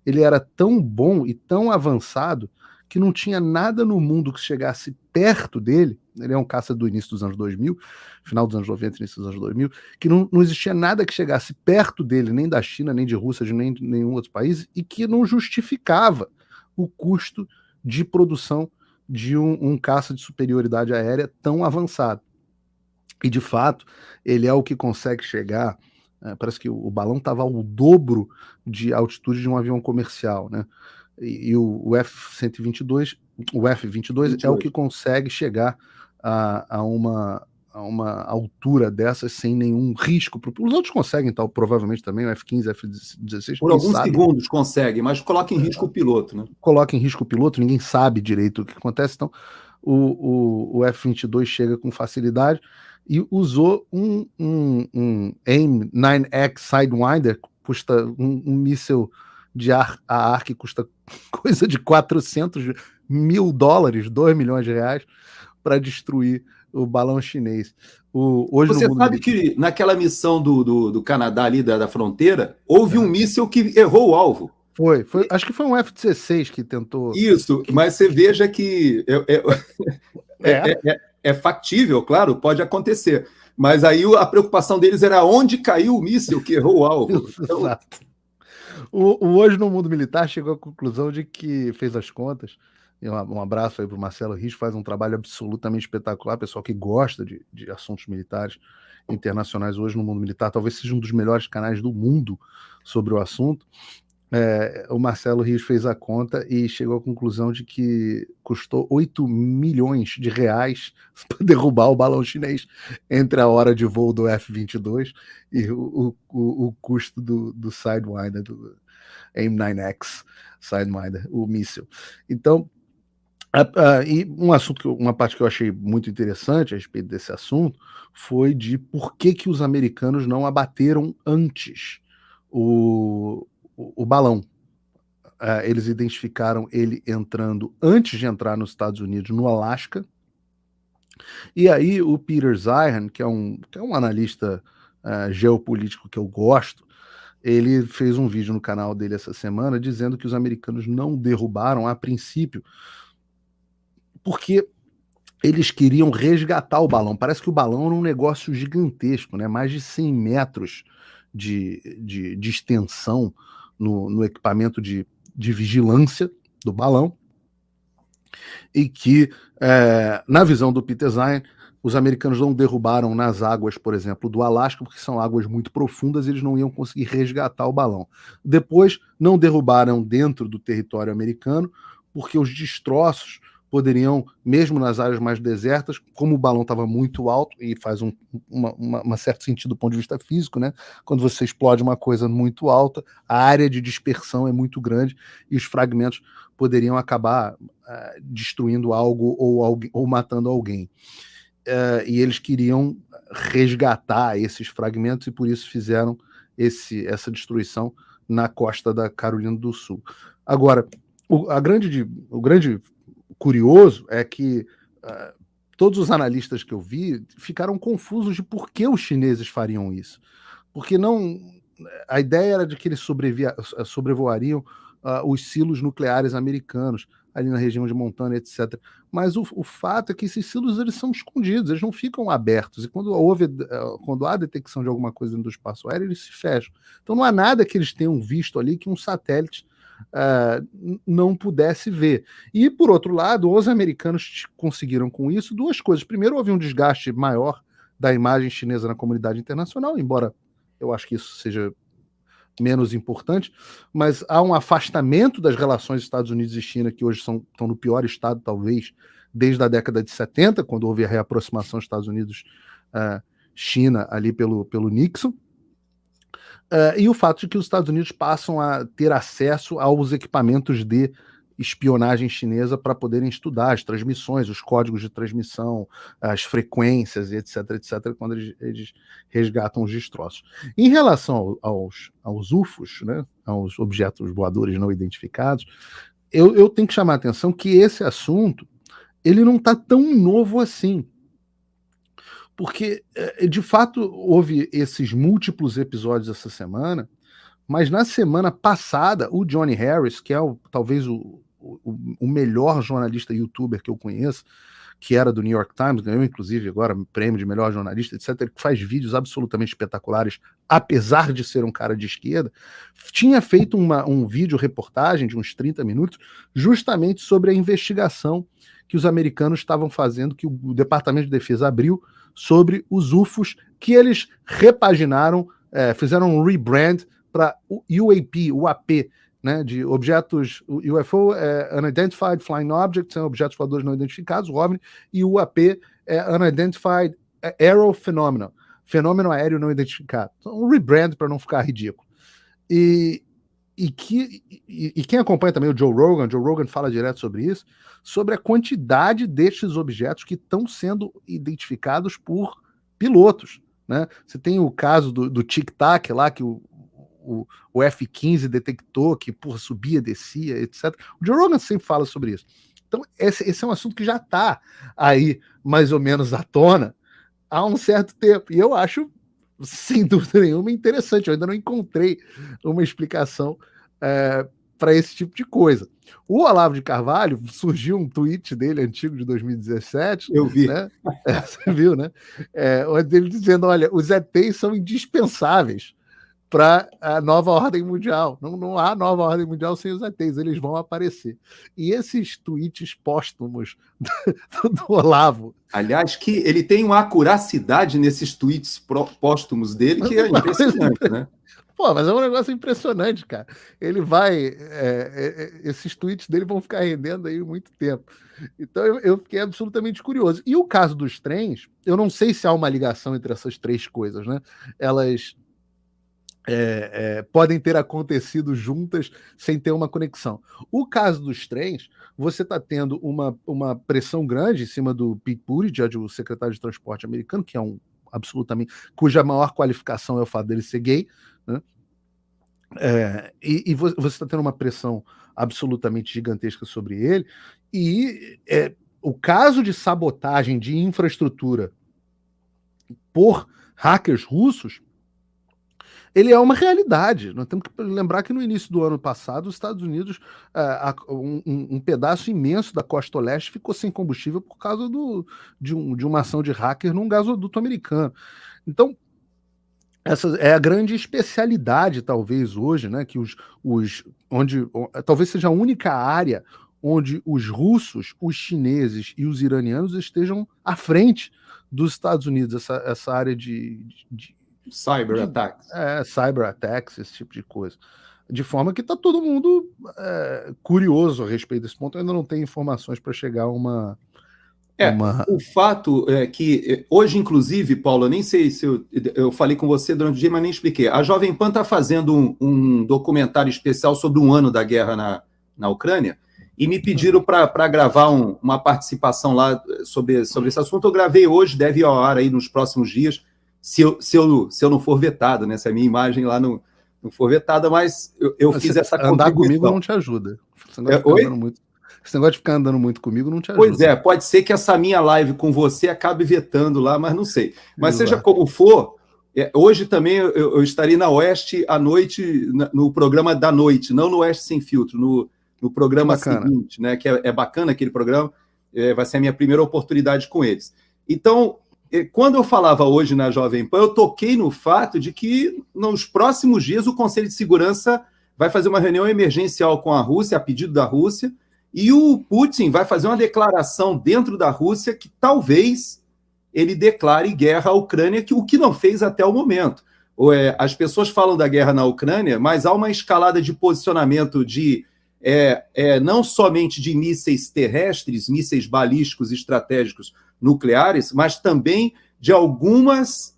ele era tão bom e tão avançado que não tinha nada no mundo que chegasse perto dele. Ele é um caça do início dos anos 2000, final dos anos 90, início dos anos 2000, que não existia nada que chegasse perto dele, nem da China, nem de Rússia, nem de nenhum outro país, e que não justificava o custo de produção de um caça de superioridade aérea tão avançado. E, de fato, ele é o que consegue chegar... parece que o balão estava ao dobro de altitude de um avião comercial, né? E o F-122, o F-22 é o que consegue chegar a uma altura dessas sem nenhum risco. Os outros conseguem, tal, provavelmente também, o F-15, F-16. Por alguns segundos consegue, mas coloca em risco o piloto, né? Coloca em risco o piloto, ninguém sabe direito o que acontece. Então, o F-22 chega com facilidade e usou um AIM-9X Sidewinder, custa um míssil de ar a ar que custa coisa de $400 mil, $2 milhões, para destruir o balão chinês. Hoje você sabe que naquela missão do Canadá ali, da fronteira, houve um míssil que errou o alvo. Foi, acho que foi um F-16 que tentou... Isso, mas você veja que é factível, claro, pode acontecer. Mas aí a preocupação deles era onde caiu o míssil que errou o alvo. Então... Exato. O Hoje no Mundo Militar chegou à conclusão de que fez as contas, e um abraço aí para o Marcelo Rios, faz um trabalho absolutamente espetacular, pessoal que gosta de assuntos militares internacionais. Hoje no Mundo Militar talvez seja um dos melhores canais do mundo sobre o assunto. O Marcelo Rios fez a conta e chegou à conclusão de que custou $8 milhões para derrubar o balão chinês entre a hora de voo do F-22 e o custo do Sidewinder, do AIM-9X Sidewinder, o míssil. Então, e uma parte que eu achei muito interessante a respeito desse assunto foi de por que os americanos não abateram antes o balão. Eles identificaram ele entrando antes de entrar nos Estados Unidos, no Alasca. E aí o Peter Zeihan, que é um analista geopolítico que eu gosto, ele fez um vídeo no canal dele essa semana dizendo que os americanos não derrubaram a princípio porque eles queriam resgatar o balão. Parece que o balão era um negócio gigantesco, né? Mais de 100 metros de extensão no equipamento de vigilância do balão, e que, na visão do Peter Zeihan, os americanos não derrubaram nas águas, por exemplo, do Alasca, porque são águas muito profundas e eles não iam conseguir resgatar o balão. Depois, não derrubaram dentro do território americano, porque os destroços poderiam, mesmo nas áreas mais desertas, como o balão estava muito alto, e faz um certo sentido do ponto de vista físico, né? Quando você explode uma coisa muito alta, a área de dispersão é muito grande e os fragmentos poderiam acabar destruindo algo ou matando alguém. E eles queriam resgatar esses fragmentos e por isso fizeram essa destruição na costa da Carolina do Sul. Agora, o grande curioso é que todos os analistas que eu vi ficaram confusos de por que os chineses fariam isso. Porque a ideia era de que eles sobrevoariam os silos nucleares americanos, ali na região de Montana, etc. Mas o fato é que esses silos eles são escondidos, eles não ficam abertos. E quando há detecção de alguma coisa dentro do espaço aéreo, eles se fecham. Então não há nada que eles tenham visto ali que um satélite não pudesse ver. E, por outro lado, os americanos conseguiram com isso duas coisas. Primeiro, houve um desgaste maior da imagem chinesa na comunidade internacional, embora eu acho que isso seja menos importante, mas há um afastamento das relações Estados Unidos e China, que hoje estão no pior estado, talvez, desde a década de 70, quando houve a reaproximação Estados Unidos-China ali pelo Nixon. E o fato de que os Estados Unidos passam a ter acesso aos equipamentos de espionagem chinesa para poderem estudar as transmissões, os códigos de transmissão, as frequências, etc., quando eles resgatam os destroços. Em relação aos UFOs, né, aos objetos voadores não identificados, eu tenho que chamar a atenção que esse assunto ele não está tão novo assim. Porque, de fato, houve esses múltiplos episódios essa semana, mas na semana passada, o Johnny Harris, que é talvez o melhor jornalista youtuber que eu conheço, que era do New York Times, ganhou inclusive agora prêmio de melhor jornalista, etc., ele faz vídeos absolutamente espetaculares, apesar de ser um cara de esquerda, tinha feito um vídeo reportagem de uns 30 minutos, justamente sobre a investigação que os americanos estavam fazendo, que o Departamento de Defesa abriu, sobre os UFOs, que eles repaginaram, fizeram um rebrand para o UAP, né, de objetos, UFO é Unidentified Flying Objects, são objetos voadores não identificados, o OVNI, e o UAP é Unidentified Aerial Phenomenon, fenômeno aéreo não identificado. Então, um rebrand para não ficar ridículo. E quem acompanha também o Joe Rogan fala direto sobre isso, sobre a quantidade destes objetos que estão sendo identificados por pilotos, né? Você tem o caso do Tic Tac lá, que o F-15 detectou, que subia, descia, etc. O Joe Rogan sempre fala sobre isso. Então, esse é um assunto que já está aí, mais ou menos, à tona há um certo tempo. E eu acho, sem dúvida nenhuma, interessante. Eu ainda não encontrei uma explicação para esse tipo de coisa. O Olavo de Carvalho, surgiu um tweet dele antigo de 2017. Eu vi. Né? Você viu, né? Onde ele dizendo: olha, os ETs são indispensáveis para a nova ordem mundial. Não há nova ordem mundial sem os ETs, eles vão aparecer. E esses tweets póstumos do Olavo. Aliás, que ele tem uma acuracidade nesses tweets póstumos dele que é impressionante, né? Pô, mas é um negócio impressionante, cara. Ele vai... esses tweets dele vão ficar rendendo aí muito tempo. Então eu fiquei absolutamente curioso. E o caso dos trens, eu não sei se há uma ligação entre essas três coisas, né? Elas podem ter acontecido juntas sem ter uma conexão. O caso dos trens, você está tendo uma pressão grande em cima do Pete Buttigieg, o secretário de transporte americano, que é cuja maior qualificação é o fato dele ser gay, né? E você está tendo uma pressão absolutamente gigantesca sobre ele, e o caso de sabotagem de infraestrutura por hackers russos, ele é uma realidade. Nós temos que lembrar que no início do ano passado, os Estados Unidos, um pedaço imenso da costa oeste ficou sem combustível por causa de uma ação de hacker num gasoduto americano. Então, essa é a grande especialidade, talvez, hoje, né? Que talvez seja a única área onde os russos, os chineses e os iranianos estejam à frente dos Estados Unidos, essa área de cyber attacks. Cyber attacks, esse tipo de coisa. de forma que está todo mundo curioso a respeito desse ponto. Eu ainda não tenho informações para chegar a uma... O fato é que hoje, inclusive, Paulo, eu nem sei se eu falei com você durante o dia, mas nem expliquei. A Jovem Pan está fazendo um documentário especial sobre 1 ano da guerra na Ucrânia e me pediram para gravar uma participação lá sobre esse assunto. Eu gravei hoje, deve ir ao ar aí nos próximos dias, se eu não for vetado, né? Se a minha imagem lá não for vetada, mas eu fiz essa contribuição. Andar comigo não te ajuda. Esse negócio de ficar andando muito comigo não te ajuda. Pois é, pode ser que essa minha live com você acabe vetando lá, mas não sei. Mas Exato. Seja como for, hoje também eu estarei na Oeste à noite, no programa da noite, não no Oeste Sem Filtro, no programa seguinte, né? Que é bacana aquele programa, vai ser a minha primeira oportunidade com eles. Então, quando eu falava hoje na Jovem Pan, eu toquei no fato de que nos próximos dias o Conselho de Segurança vai fazer uma reunião emergencial com a Rússia, a pedido da Rússia, e o Putin vai fazer uma declaração dentro da Rússia que talvez ele declare guerra à Ucrânia, o que não fez até o momento. As pessoas falam da guerra na Ucrânia, mas há uma escalada de posicionamento não somente de mísseis terrestres, mísseis balísticos estratégicos nucleares, mas também de algumas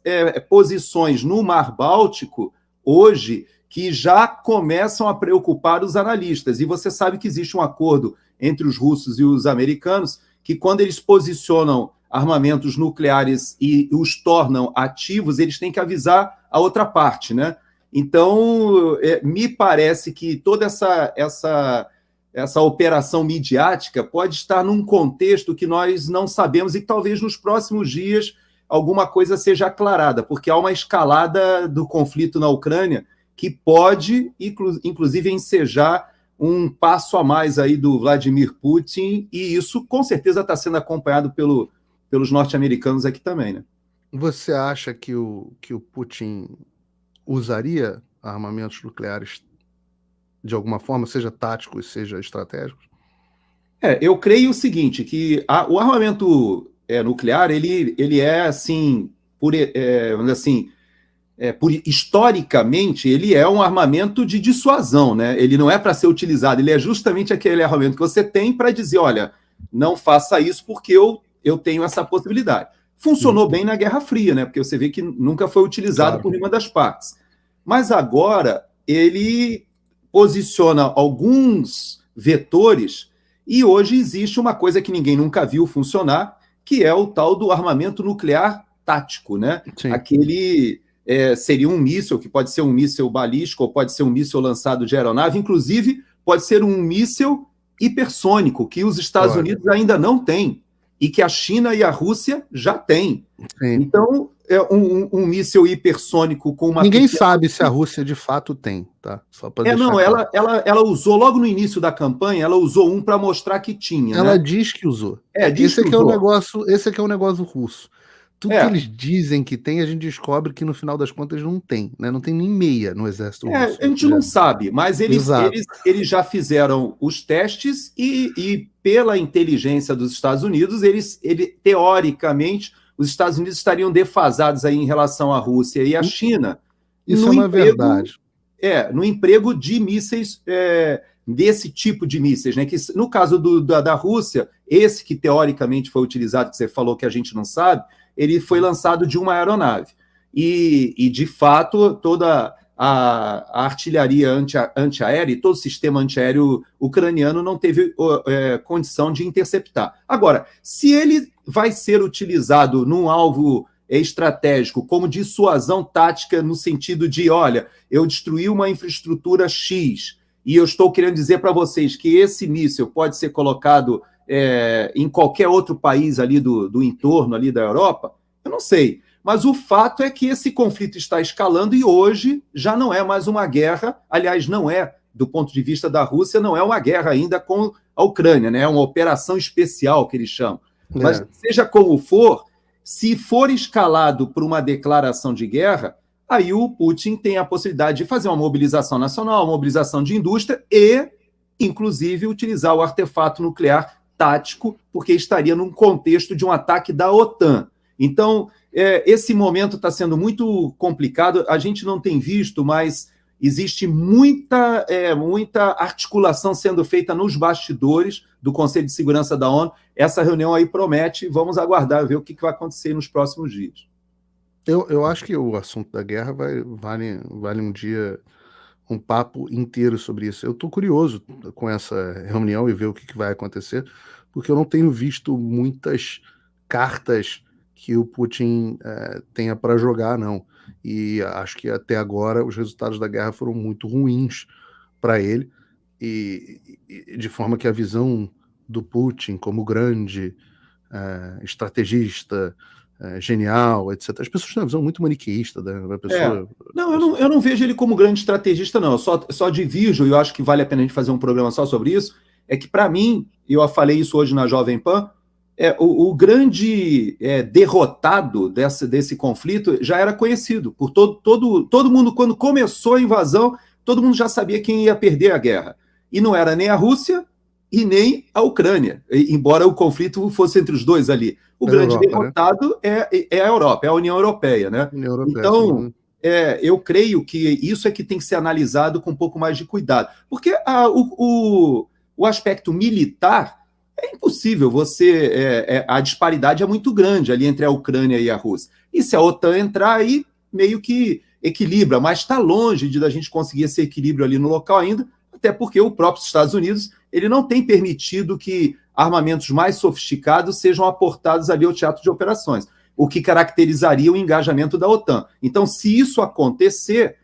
posições no Mar Báltico, hoje, que já começam a preocupar os analistas. E você sabe que existe um acordo entre os russos e os americanos, que quando eles posicionam armamentos nucleares e os tornam ativos, eles têm que avisar a outra parte, né? Então, me parece que toda essa operação midiática pode estar num contexto que nós não sabemos e que talvez nos próximos dias alguma coisa seja aclarada, porque há uma escalada do conflito na Ucrânia que pode, inclusive, ensejar um passo a mais aí do Vladimir Putin, e isso com certeza está sendo acompanhado pelos norte-americanos aqui também, né? Você acha que o Putin usaria armamentos nucleares de alguma forma, seja táticos, seja estratégicos? Eu creio o seguinte, que o armamento nuclear, ele é assim, vamos dizer assim, historicamente, ele é um armamento de dissuasão, né? Ele não é para ser utilizado, ele é justamente aquele armamento que você tem para dizer, olha, não faça isso porque eu tenho essa possibilidade. Funcionou bem na Guerra Fria, né? Porque você vê que nunca foi utilizado por nenhuma das partes. Mas agora ele posiciona alguns vetores e hoje existe uma coisa que ninguém nunca viu funcionar, que é o tal do armamento nuclear tático, né? Sim. Aquele seria um míssil, que pode ser um míssil balístico ou pode ser um míssil lançado de aeronave, inclusive pode ser um míssil hipersônico, que os Estados Unidos ainda não têm, e que a China e a Rússia já têm. Sim. Então, um míssil hipersônico com uma... Ninguém sabe se a Rússia de fato tem, tá? Só para deixar claro. Ela usou, logo no início da campanha, ela usou um para mostrar que tinha. Ela né? diz que usou. Esse aqui é o negócio russo. Tudo que eles dizem que tem, a gente descobre que no final das contas não tem, né? Não tem nem meia no exército russo. A gente não sabe, mas eles já fizeram os testes e pela inteligência dos Estados Unidos, teoricamente, os Estados Unidos estariam defasados aí em relação à Rússia e à China. Isso é uma verdade. No emprego de mísseis, desse tipo de mísseis, né? Que no caso da Rússia, esse que teoricamente foi utilizado, que você falou que a gente não sabe, ele foi lançado de uma aeronave. E de fato, toda a artilharia antiaérea e todo o sistema antiaéreo ucraniano não teve condição de interceptar. Agora, se ele vai ser utilizado num alvo estratégico como dissuasão tática no sentido de, olha, eu destruí uma infraestrutura X e eu estou querendo dizer para vocês que esse míssil pode ser colocado em qualquer outro país ali do entorno ali da Europa, eu não sei. Mas o fato é que esse conflito está escalando e hoje já não é mais uma guerra, aliás, não é, do ponto de vista da Rússia, não é uma guerra ainda com a Ucrânia, né? É uma operação especial que eles chamam. Mas seja como for, se for escalado por uma declaração de guerra, aí o Putin tem a possibilidade de fazer uma mobilização nacional, uma mobilização de indústria e, inclusive, utilizar o artefato nuclear tático, porque estaria num contexto de um ataque da OTAN. Então, esse momento está sendo muito complicado, a gente não tem visto, mas existe muita articulação sendo feita nos bastidores do Conselho de Segurança da ONU. Essa reunião aí promete, vamos aguardar, ver o que vai acontecer nos próximos dias. Eu acho que o assunto da guerra vale um dia um papo inteiro sobre isso. Eu estou curioso com essa reunião e ver o que vai acontecer, porque eu não tenho visto muitas cartas que o Putin tenha para jogar, não. E acho que até agora os resultados da guerra foram muito ruins para ele, e de forma que a visão do Putin como grande estrategista, genial, etc. As pessoas têm uma visão muito maniqueísta da pessoa. Não, eu não vejo ele como grande estrategista, não. Eu só divirjo, e eu acho que vale a pena a gente fazer um programa só sobre isso, é que, para mim, eu falei isso hoje na Jovem Pan, o grande derrotado desse conflito já era conhecido por todo mundo. Quando começou a invasão, todo mundo já sabia quem ia perder a guerra. E não era nem a Rússia e nem a Ucrânia, embora o conflito fosse entre os dois ali. O grande derrotado, né? É a Europa, é a União Europeia, né? Então, eu creio que isso é que tem que ser analisado com um pouco mais de cuidado. Porque o aspecto militar é impossível, a disparidade é muito grande ali entre a Ucrânia e a Rússia. E se a OTAN entrar aí, meio que equilibra, mas está longe da gente conseguir esse equilíbrio ali no local ainda, até porque o próprio Estados Unidos ele não tem permitido que armamentos mais sofisticados sejam aportados ali ao teatro de operações, o que caracterizaria o engajamento da OTAN. Então, se isso acontecer,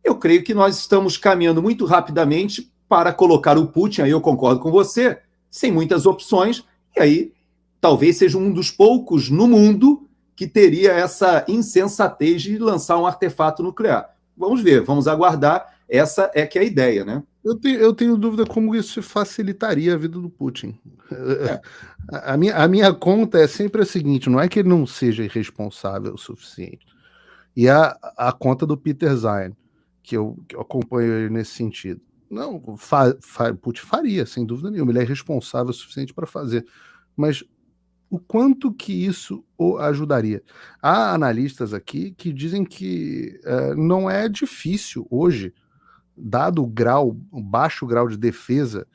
eu creio que nós estamos caminhando muito rapidamente para colocar o Putin, aí eu concordo com você, sem muitas opções, e aí talvez seja um dos poucos no mundo que teria essa insensatez de lançar um artefato nuclear. Vamos ver, vamos aguardar, essa é que é a ideia, né? Eu tenho dúvida como isso facilitaria a vida do Putin. A minha conta é sempre a seguinte, não é que ele não seja irresponsável o suficiente. E a conta do Peter Zeihan, que eu acompanho ele nesse sentido. Não, Putin faria, sem dúvida nenhuma. Ele é responsável o suficiente para fazer. Mas o quanto que isso o ajudaria? Há analistas aqui que dizem que não é difícil hoje, dado o baixo grau de defesa,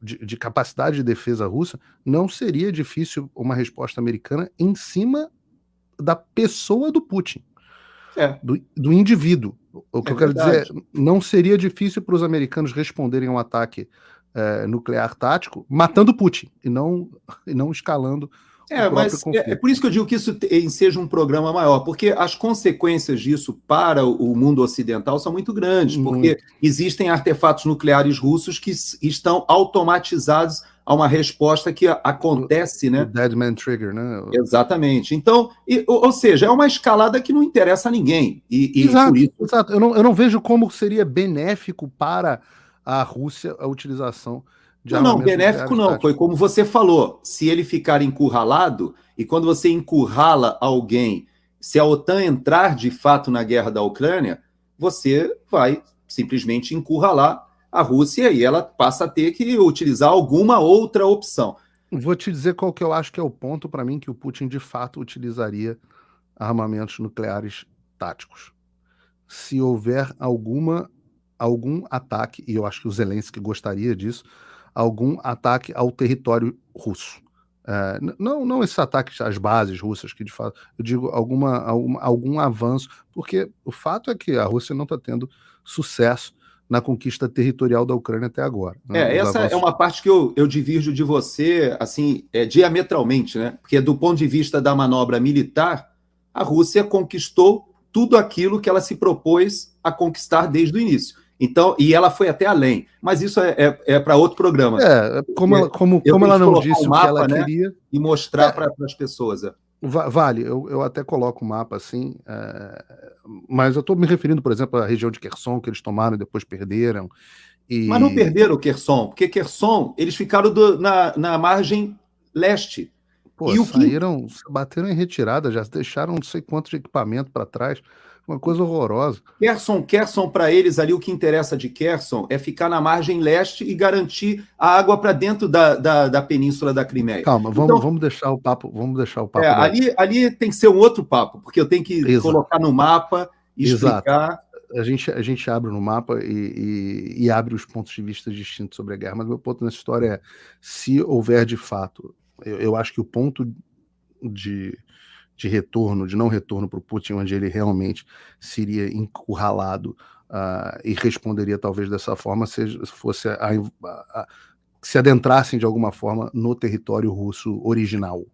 de capacidade de defesa russa, não seria difícil uma resposta americana em cima da pessoa do Putin, do indivíduo. O que eu quero dizer é, não seria difícil para os americanos responderem a um ataque nuclear tático matando Putin e não escalando mas é por isso que eu digo que isso seja um programa maior, porque as consequências disso para o mundo ocidental são muito grandes, porque existem artefatos nucleares russos que estão automatizados a uma resposta que acontece, né? O Dead Man Trigger, né? Exatamente. Então, ou seja, é uma escalada que não interessa a ninguém. Exato. Eu não vejo como seria benéfico para a Rússia a utilização de Não, benéfico não. Foi como você falou. Se ele ficar encurralado, e quando você encurrala alguém, se a OTAN entrar de fato na guerra da Ucrânia, você vai simplesmente encurralar a Rússia e ela passa a ter que utilizar alguma outra opção. Vou te dizer qual que eu acho que é o ponto para mim que o Putin de fato utilizaria armamentos nucleares táticos. Se houver algum ataque, e eu acho que o Zelensky gostaria disso, algum ataque ao território russo. Não esses ataques às bases russas, que de fato, eu digo algum avanço, porque o fato é que a Rússia não está tendo sucesso na conquista territorial da Ucrânia até agora. Né? Essa é uma parte que eu divirjo de você, assim, diametralmente, né? Porque do ponto de vista da manobra militar, a Rússia conquistou tudo aquilo que ela se propôs a conquistar desde o início. Então, e ela foi até além. Mas isso é para outro programa. Como ela não disse o que ela queria. Né, e mostrar para as pessoas. Vale, eu até coloco o mapa assim, mas eu estou me referindo, por exemplo, à região de Kherson, que eles tomaram e depois perderam. Mas não perderam o Kherson, porque Kherson, eles ficaram na margem leste. Pô, bateram em retirada, já deixaram não sei quanto de equipamento para trás. Uma coisa horrorosa. Kherson, para eles ali, o que interessa de Kherson é ficar na margem leste e garantir a água para dentro da península da Crimeia. Calma, vamos deixar o papo. Ali tem que ser um outro papo, porque eu tenho que colocar no mapa explicar... Exato. A gente abre no mapa e abre os pontos de vista distintos sobre a guerra, mas o meu ponto nessa história é, se houver de fato, eu acho que o ponto de retorno, de não retorno para o Putin, onde ele realmente seria encurralado e responderia talvez dessa forma, se fosse se adentrassem de alguma forma no território russo original.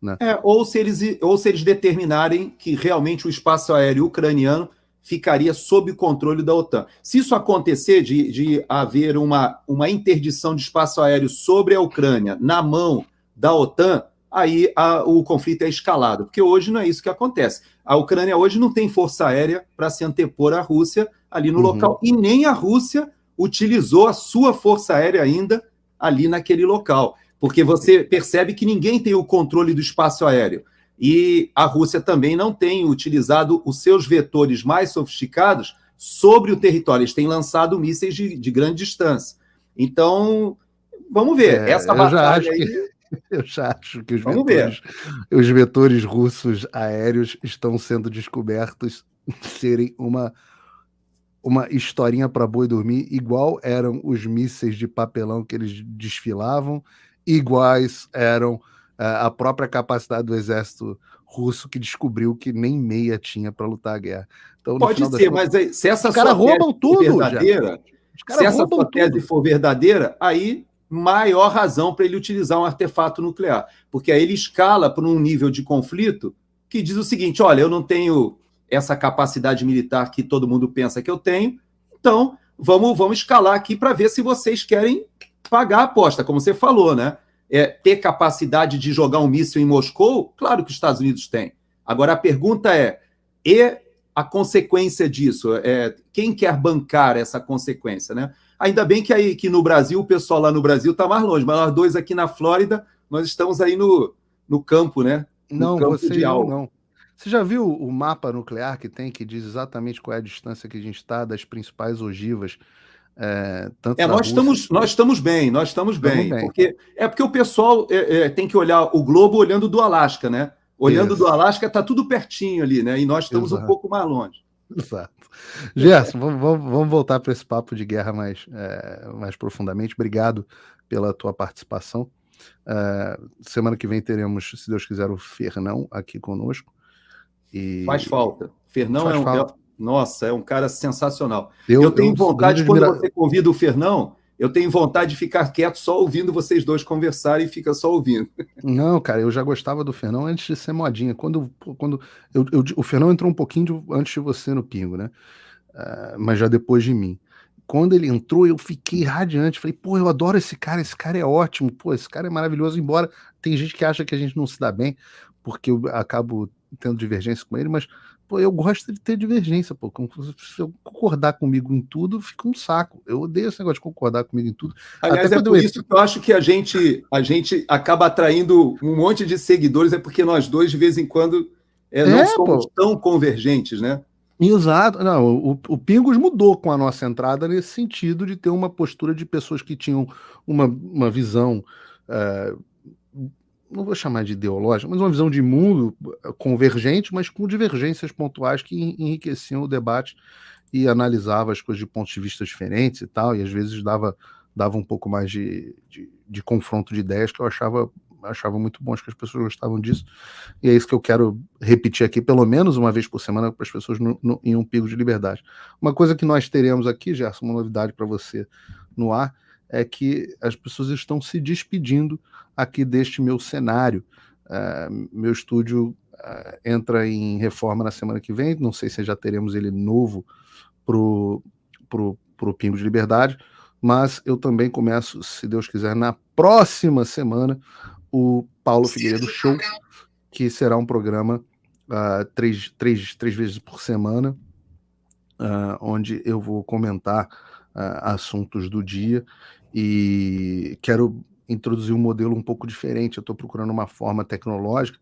Né? Ou se eles determinarem que realmente o espaço aéreo ucraniano ficaria sob o controle da OTAN. Se isso acontecer, de haver uma interdição de espaço aéreo sobre a Ucrânia na mão da OTAN, aí o conflito é escalado, porque hoje não é isso que acontece. A Ucrânia hoje não tem força aérea para se antepor à Rússia ali no local, e nem a Rússia utilizou a sua força aérea ainda ali naquele local, porque você percebe que ninguém tem o controle do espaço aéreo. E a Rússia também não tem utilizado os seus vetores mais sofisticados sobre o território. Eles têm lançado mísseis de grande distância. Então, vamos ver. Essa batalha aí... Eu já acho que os vetores russos aéreos estão sendo descobertos serem uma historinha para boi dormir, igual eram os mísseis de papelão que eles desfilavam, iguais eram a própria capacidade do exército russo, que descobriu que nem meia tinha para lutar a guerra. Então, pode ser, mas se essa sua tese for verdadeira, se essa sua tese for verdadeira, aí maior razão para ele utilizar um artefato nuclear, porque aí ele escala para um nível de conflito que diz o seguinte: olha, eu não tenho essa capacidade militar que todo mundo pensa que eu tenho, então vamos escalar aqui para ver se vocês querem pagar a aposta, como você falou, né? Ter capacidade de jogar um míssil em Moscou, claro que os Estados Unidos têm. Agora a pergunta é, e a consequência disso? Quem quer bancar essa consequência, né? Ainda bem que no Brasil, o pessoal lá no Brasil está mais longe, mas nós dois aqui na Flórida, nós estamos aí no campo, né? No campo de algo. Não. Você já viu o mapa nuclear que tem, que diz exatamente qual é a distância que a gente está das principais ogivas? Nós estamos bem. Porque o pessoal tem que olhar o globo olhando do Alasca, né? Olhando do Alasca, está tudo pertinho ali, né? E nós estamos um pouco mais longe. Exato. Gerson, vamos voltar para esse papo de guerra mais profundamente. Obrigado pela tua participação. Semana que vem teremos, se Deus quiser, o Fernão aqui conosco. Faz falta. Fernão nossa, é um cara sensacional. Eu tenho vontade, quando você convida o Fernão, eu tenho vontade de ficar quieto só ouvindo vocês dois conversarem e fica só ouvindo. Não, cara, eu já gostava do Fernão antes de ser modinha. O Fernão entrou um pouquinho antes de você no Pingo, né? Mas já depois de mim. Quando ele entrou, eu fiquei radiante. Falei, pô, eu adoro esse cara é ótimo, pô, esse cara é maravilhoso. Embora tem gente que acha que a gente não se dá bem, porque eu acabo tendo divergência com ele, mas pô, eu gosto de ter divergência, pô. Se eu concordar comigo em tudo, fica um saco. Eu odeio esse negócio de concordar comigo em tudo. Aliás, até por isso que eu acho que a gente acaba atraindo um monte de seguidores, porque nós dois, de vez em quando, não somos tão convergentes, né? Exato. Não, o Pingos mudou com a nossa entrada nesse sentido de ter uma postura de pessoas que tinham uma visão... não vou chamar de ideológica, mas uma visão de mundo convergente, mas com divergências pontuais que enriqueciam o debate e analisava as coisas de pontos de vista diferentes e tal, e às vezes dava um pouco mais de confronto de ideias, que eu achava muito bom, acho que as pessoas gostavam disso, e é isso que eu quero repetir aqui, pelo menos uma vez por semana, para as pessoas em um Pingo de Liberdade. Uma coisa que nós teremos aqui, Gerson, uma novidade para você no ar, é que as pessoas estão se despedindo aqui deste meu cenário. Meu estúdio entra em reforma na semana que vem, não sei se já teremos ele novo pro Pingo de Liberdade, mas eu também começo, se Deus quiser, na próxima semana, o Paulo Figueiredo Show, que será um programa três vezes por semana, onde eu vou comentar assuntos do dia, e quero introduzir um modelo um pouco diferente. Eu estou procurando uma forma tecnológica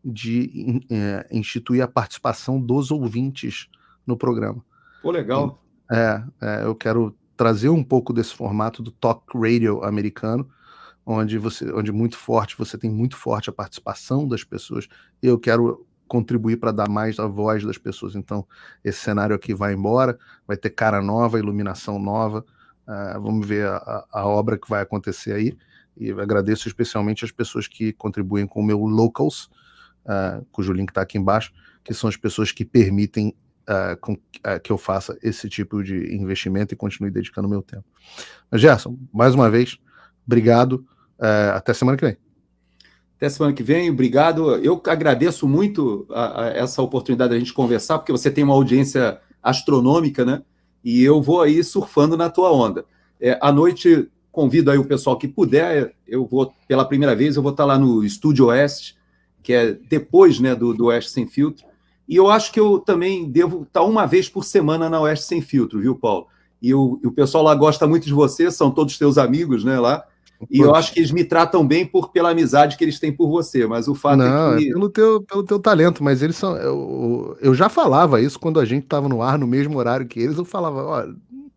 de instituir a participação dos ouvintes no programa. Pô, legal. Eu quero trazer um pouco desse formato do talk radio americano, onde muito forte, você tem muito forte a participação das pessoas. Eu quero contribuir para dar mais a voz das pessoas. Então, esse cenário aqui vai embora, vai ter cara nova, iluminação nova. Vamos ver a obra que vai acontecer aí. E agradeço especialmente as pessoas que contribuem com o meu Locals, cujo link está aqui embaixo, que são as pessoas que permitem que eu faça esse tipo de investimento e continue dedicando o meu tempo. Mas, Gerson, mais uma vez, obrigado. Até semana que vem. Até semana que vem, obrigado. Eu agradeço muito a essa oportunidade da gente conversar, porque você tem uma audiência astronômica, né? E eu vou aí surfando na tua onda. À noite, convido aí o pessoal que puder, eu vou, pela primeira vez, eu vou estar lá no Estúdio Oeste, que é depois, né, do Oeste Sem Filtro. E eu acho que eu também devo estar uma vez por semana na Oeste Sem Filtro, viu, Paulo? E o pessoal lá gosta muito de você, são todos teus amigos, né, lá. E eu acho que eles me tratam bem pela amizade que eles têm por você, mas o fato é que... pelo teu talento, mas eles são... Eu já falava isso quando a gente estava no ar, no mesmo horário que eles, eu falava, olha,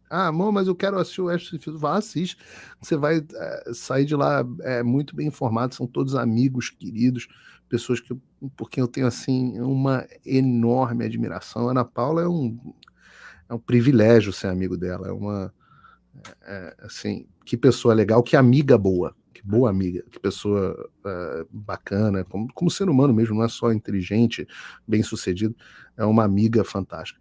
amor, mas eu quero assistir o Oeste Sem Filtro. Assiste, você vai sair de lá muito bem informado, são todos amigos, queridos, pessoas por quem eu tenho, assim, uma enorme admiração. A Ana Paula é um privilégio ser amigo dela, assim, que pessoa legal, que amiga boa, que boa amiga, que pessoa bacana, como ser humano mesmo, não é só inteligente, bem sucedido, é uma amiga fantástica.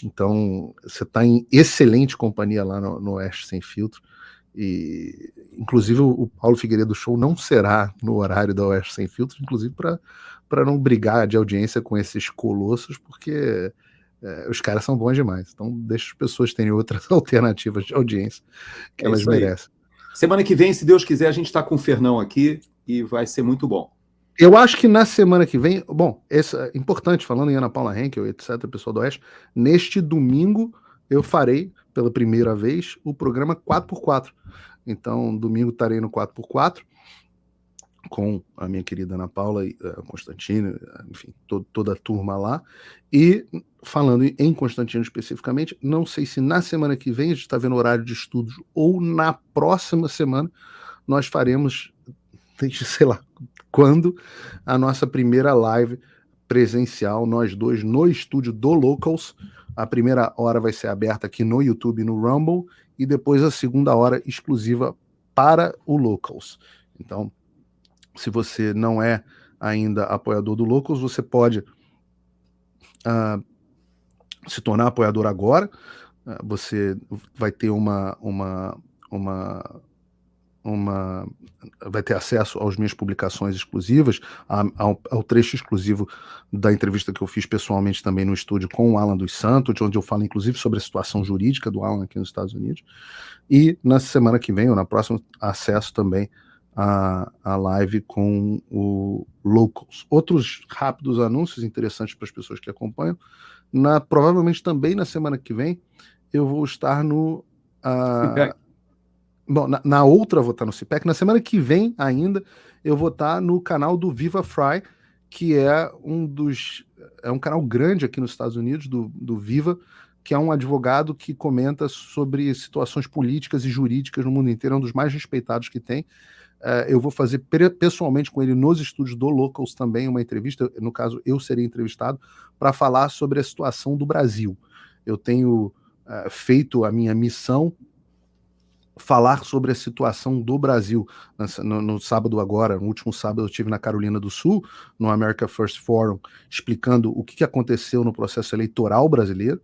Então, você está em excelente companhia lá no Oeste Sem Filtro, e inclusive o Paulo Figueiredo Show não será no horário da Oeste Sem Filtro, inclusive para não brigar de audiência com esses colossos, porque os caras são bons demais. Então deixa as pessoas terem outras alternativas de audiência que elas merecem. Semana que vem, se Deus quiser, a gente está com o Fernão aqui e vai ser muito bom. Eu acho que na semana que vem, bom, importante, falando em Ana Paula Henkel, etc., pessoal do Oeste, neste domingo eu farei, pela primeira vez, o programa 4x4. Então, domingo estarei no 4x4, com a minha querida Ana Paula e Constantino, enfim, toda a turma lá. E falando em Constantino especificamente, não sei se na semana que vem, a gente está vendo o horário de estudos, ou na próxima semana, nós faremos, sei lá, quando a nossa primeira live presencial, nós dois, no estúdio do Locals. A primeira hora vai ser aberta aqui no YouTube e no Rumble, e depois a segunda hora exclusiva para o Locals. Então, se você não é ainda apoiador do Locals, você pode se tornar apoiador agora. Você vai ter vai ter acesso às minhas publicações exclusivas, ao trecho exclusivo da entrevista que eu fiz pessoalmente também no estúdio com o Alan dos Santos, onde eu falo inclusive sobre a situação jurídica do Alan aqui nos Estados Unidos. E na semana que vem, ou na próxima, acesso também a live com o Locals. Outros rápidos anúncios interessantes para as pessoas que acompanham. Provavelmente também na semana que vem eu vou estar no... Bom, na outra eu vou estar no CPEC. Na semana que vem ainda eu vou estar no canal do Viva Fry, que é um canal grande aqui nos Estados Unidos, do Viva, que é um advogado que comenta sobre situações políticas e jurídicas no mundo inteiro, é um dos mais respeitados que tem. Eu vou fazer pessoalmente com ele nos estúdios do Locals também uma entrevista, no caso eu serei entrevistado, para falar sobre a situação do Brasil. Eu tenho feito a minha missão falar sobre a situação do Brasil. No sábado agora, no último sábado, eu estive na Carolina do Sul, no America First Forum, explicando o que aconteceu no processo eleitoral brasileiro,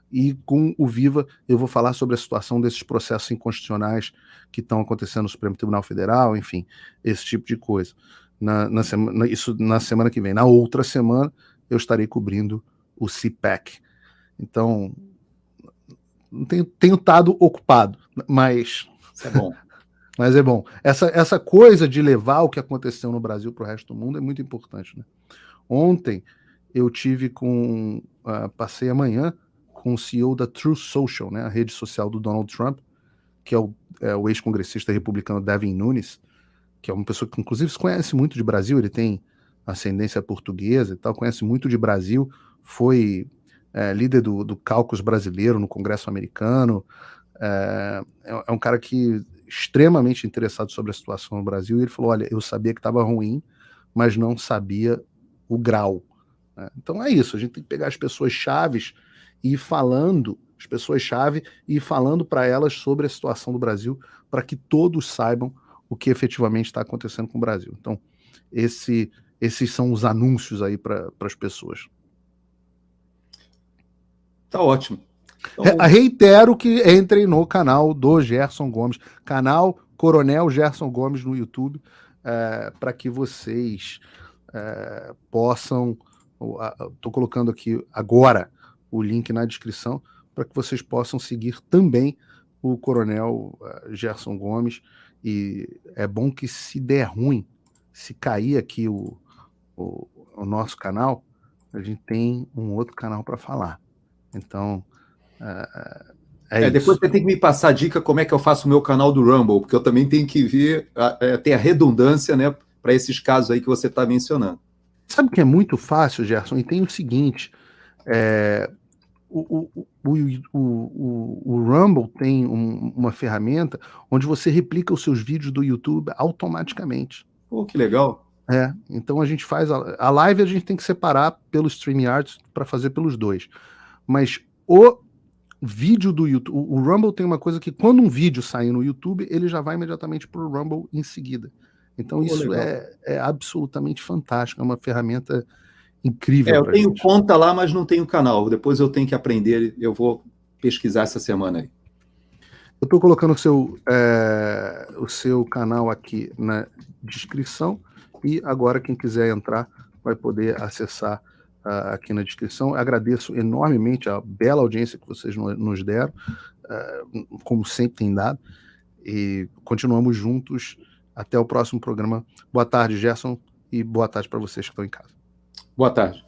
e com o Viva eu vou falar sobre a situação desses processos inconstitucionais que estão acontecendo no Supremo Tribunal Federal, enfim, esse tipo de coisa. Isso na semana que vem. Na outra semana, eu estarei cobrindo o CPAC. Então, tenho estado ocupado, mas... Isso é bom. Mas é bom. Essa coisa de levar o que aconteceu no Brasil para o resto do mundo é muito importante, né? Ontem eu tive passei a manhã com o CEO da Truth Social, né, a rede social do Donald Trump, que é o ex-congressista republicano Devin Nunes, que é uma pessoa que inclusive se conhece muito de Brasil, ele tem ascendência portuguesa e tal, conhece muito de Brasil, foi líder do caucus brasileiro no Congresso americano, é um cara que extremamente interessado sobre a situação no Brasil, e ele falou, olha, eu sabia que estava ruim, mas não sabia o grau. né? Então é isso, a gente tem que pegar as pessoas chaves e ir falando, para elas sobre a situação do Brasil, para que todos saibam o que efetivamente está acontecendo com o Brasil. Então, esses são os anúncios aí para as pessoas. Tá ótimo. Então... Reitero que entrem no canal do Gerson Gomes, canal Coronel Gerson Gomes no YouTube, para que vocês possam... Estou colocando aqui agora o link na descrição, para que vocês possam seguir também o Coronel Gerson Gomes. E é bom que, se der ruim, se cair aqui o nosso canal, a gente tem um outro canal para falar. Então, depois você tem que me passar a dica como é que eu faço o meu canal do Rumble, porque eu também tenho que ver, ter a redundância, né, para esses casos aí que você está mencionando. Sabe o que é muito fácil, Gerson? E tem o seguinte, o Rumble tem uma ferramenta onde você replica os seus vídeos do YouTube automaticamente. Pô, que legal. Então a gente faz a live, a gente tem que separar pelo StreamYard para fazer pelos dois. Mas o vídeo do YouTube, o Rumble tem uma coisa que, quando um vídeo sair no YouTube, ele já vai imediatamente para o Rumble em seguida. Então isso é absolutamente fantástico, é uma ferramenta incrível. Eu tenho conta lá, mas não tenho canal. Depois eu tenho que aprender, eu vou pesquisar essa semana aí. Eu estou colocando o seu canal aqui na descrição, e agora quem quiser entrar vai poder acessar aqui na descrição. Agradeço enormemente a bela audiência que vocês nos deram, como sempre tem dado, e continuamos juntos até o próximo programa. Boa tarde, Gerson, e boa tarde para vocês que estão em casa. Boa tarde.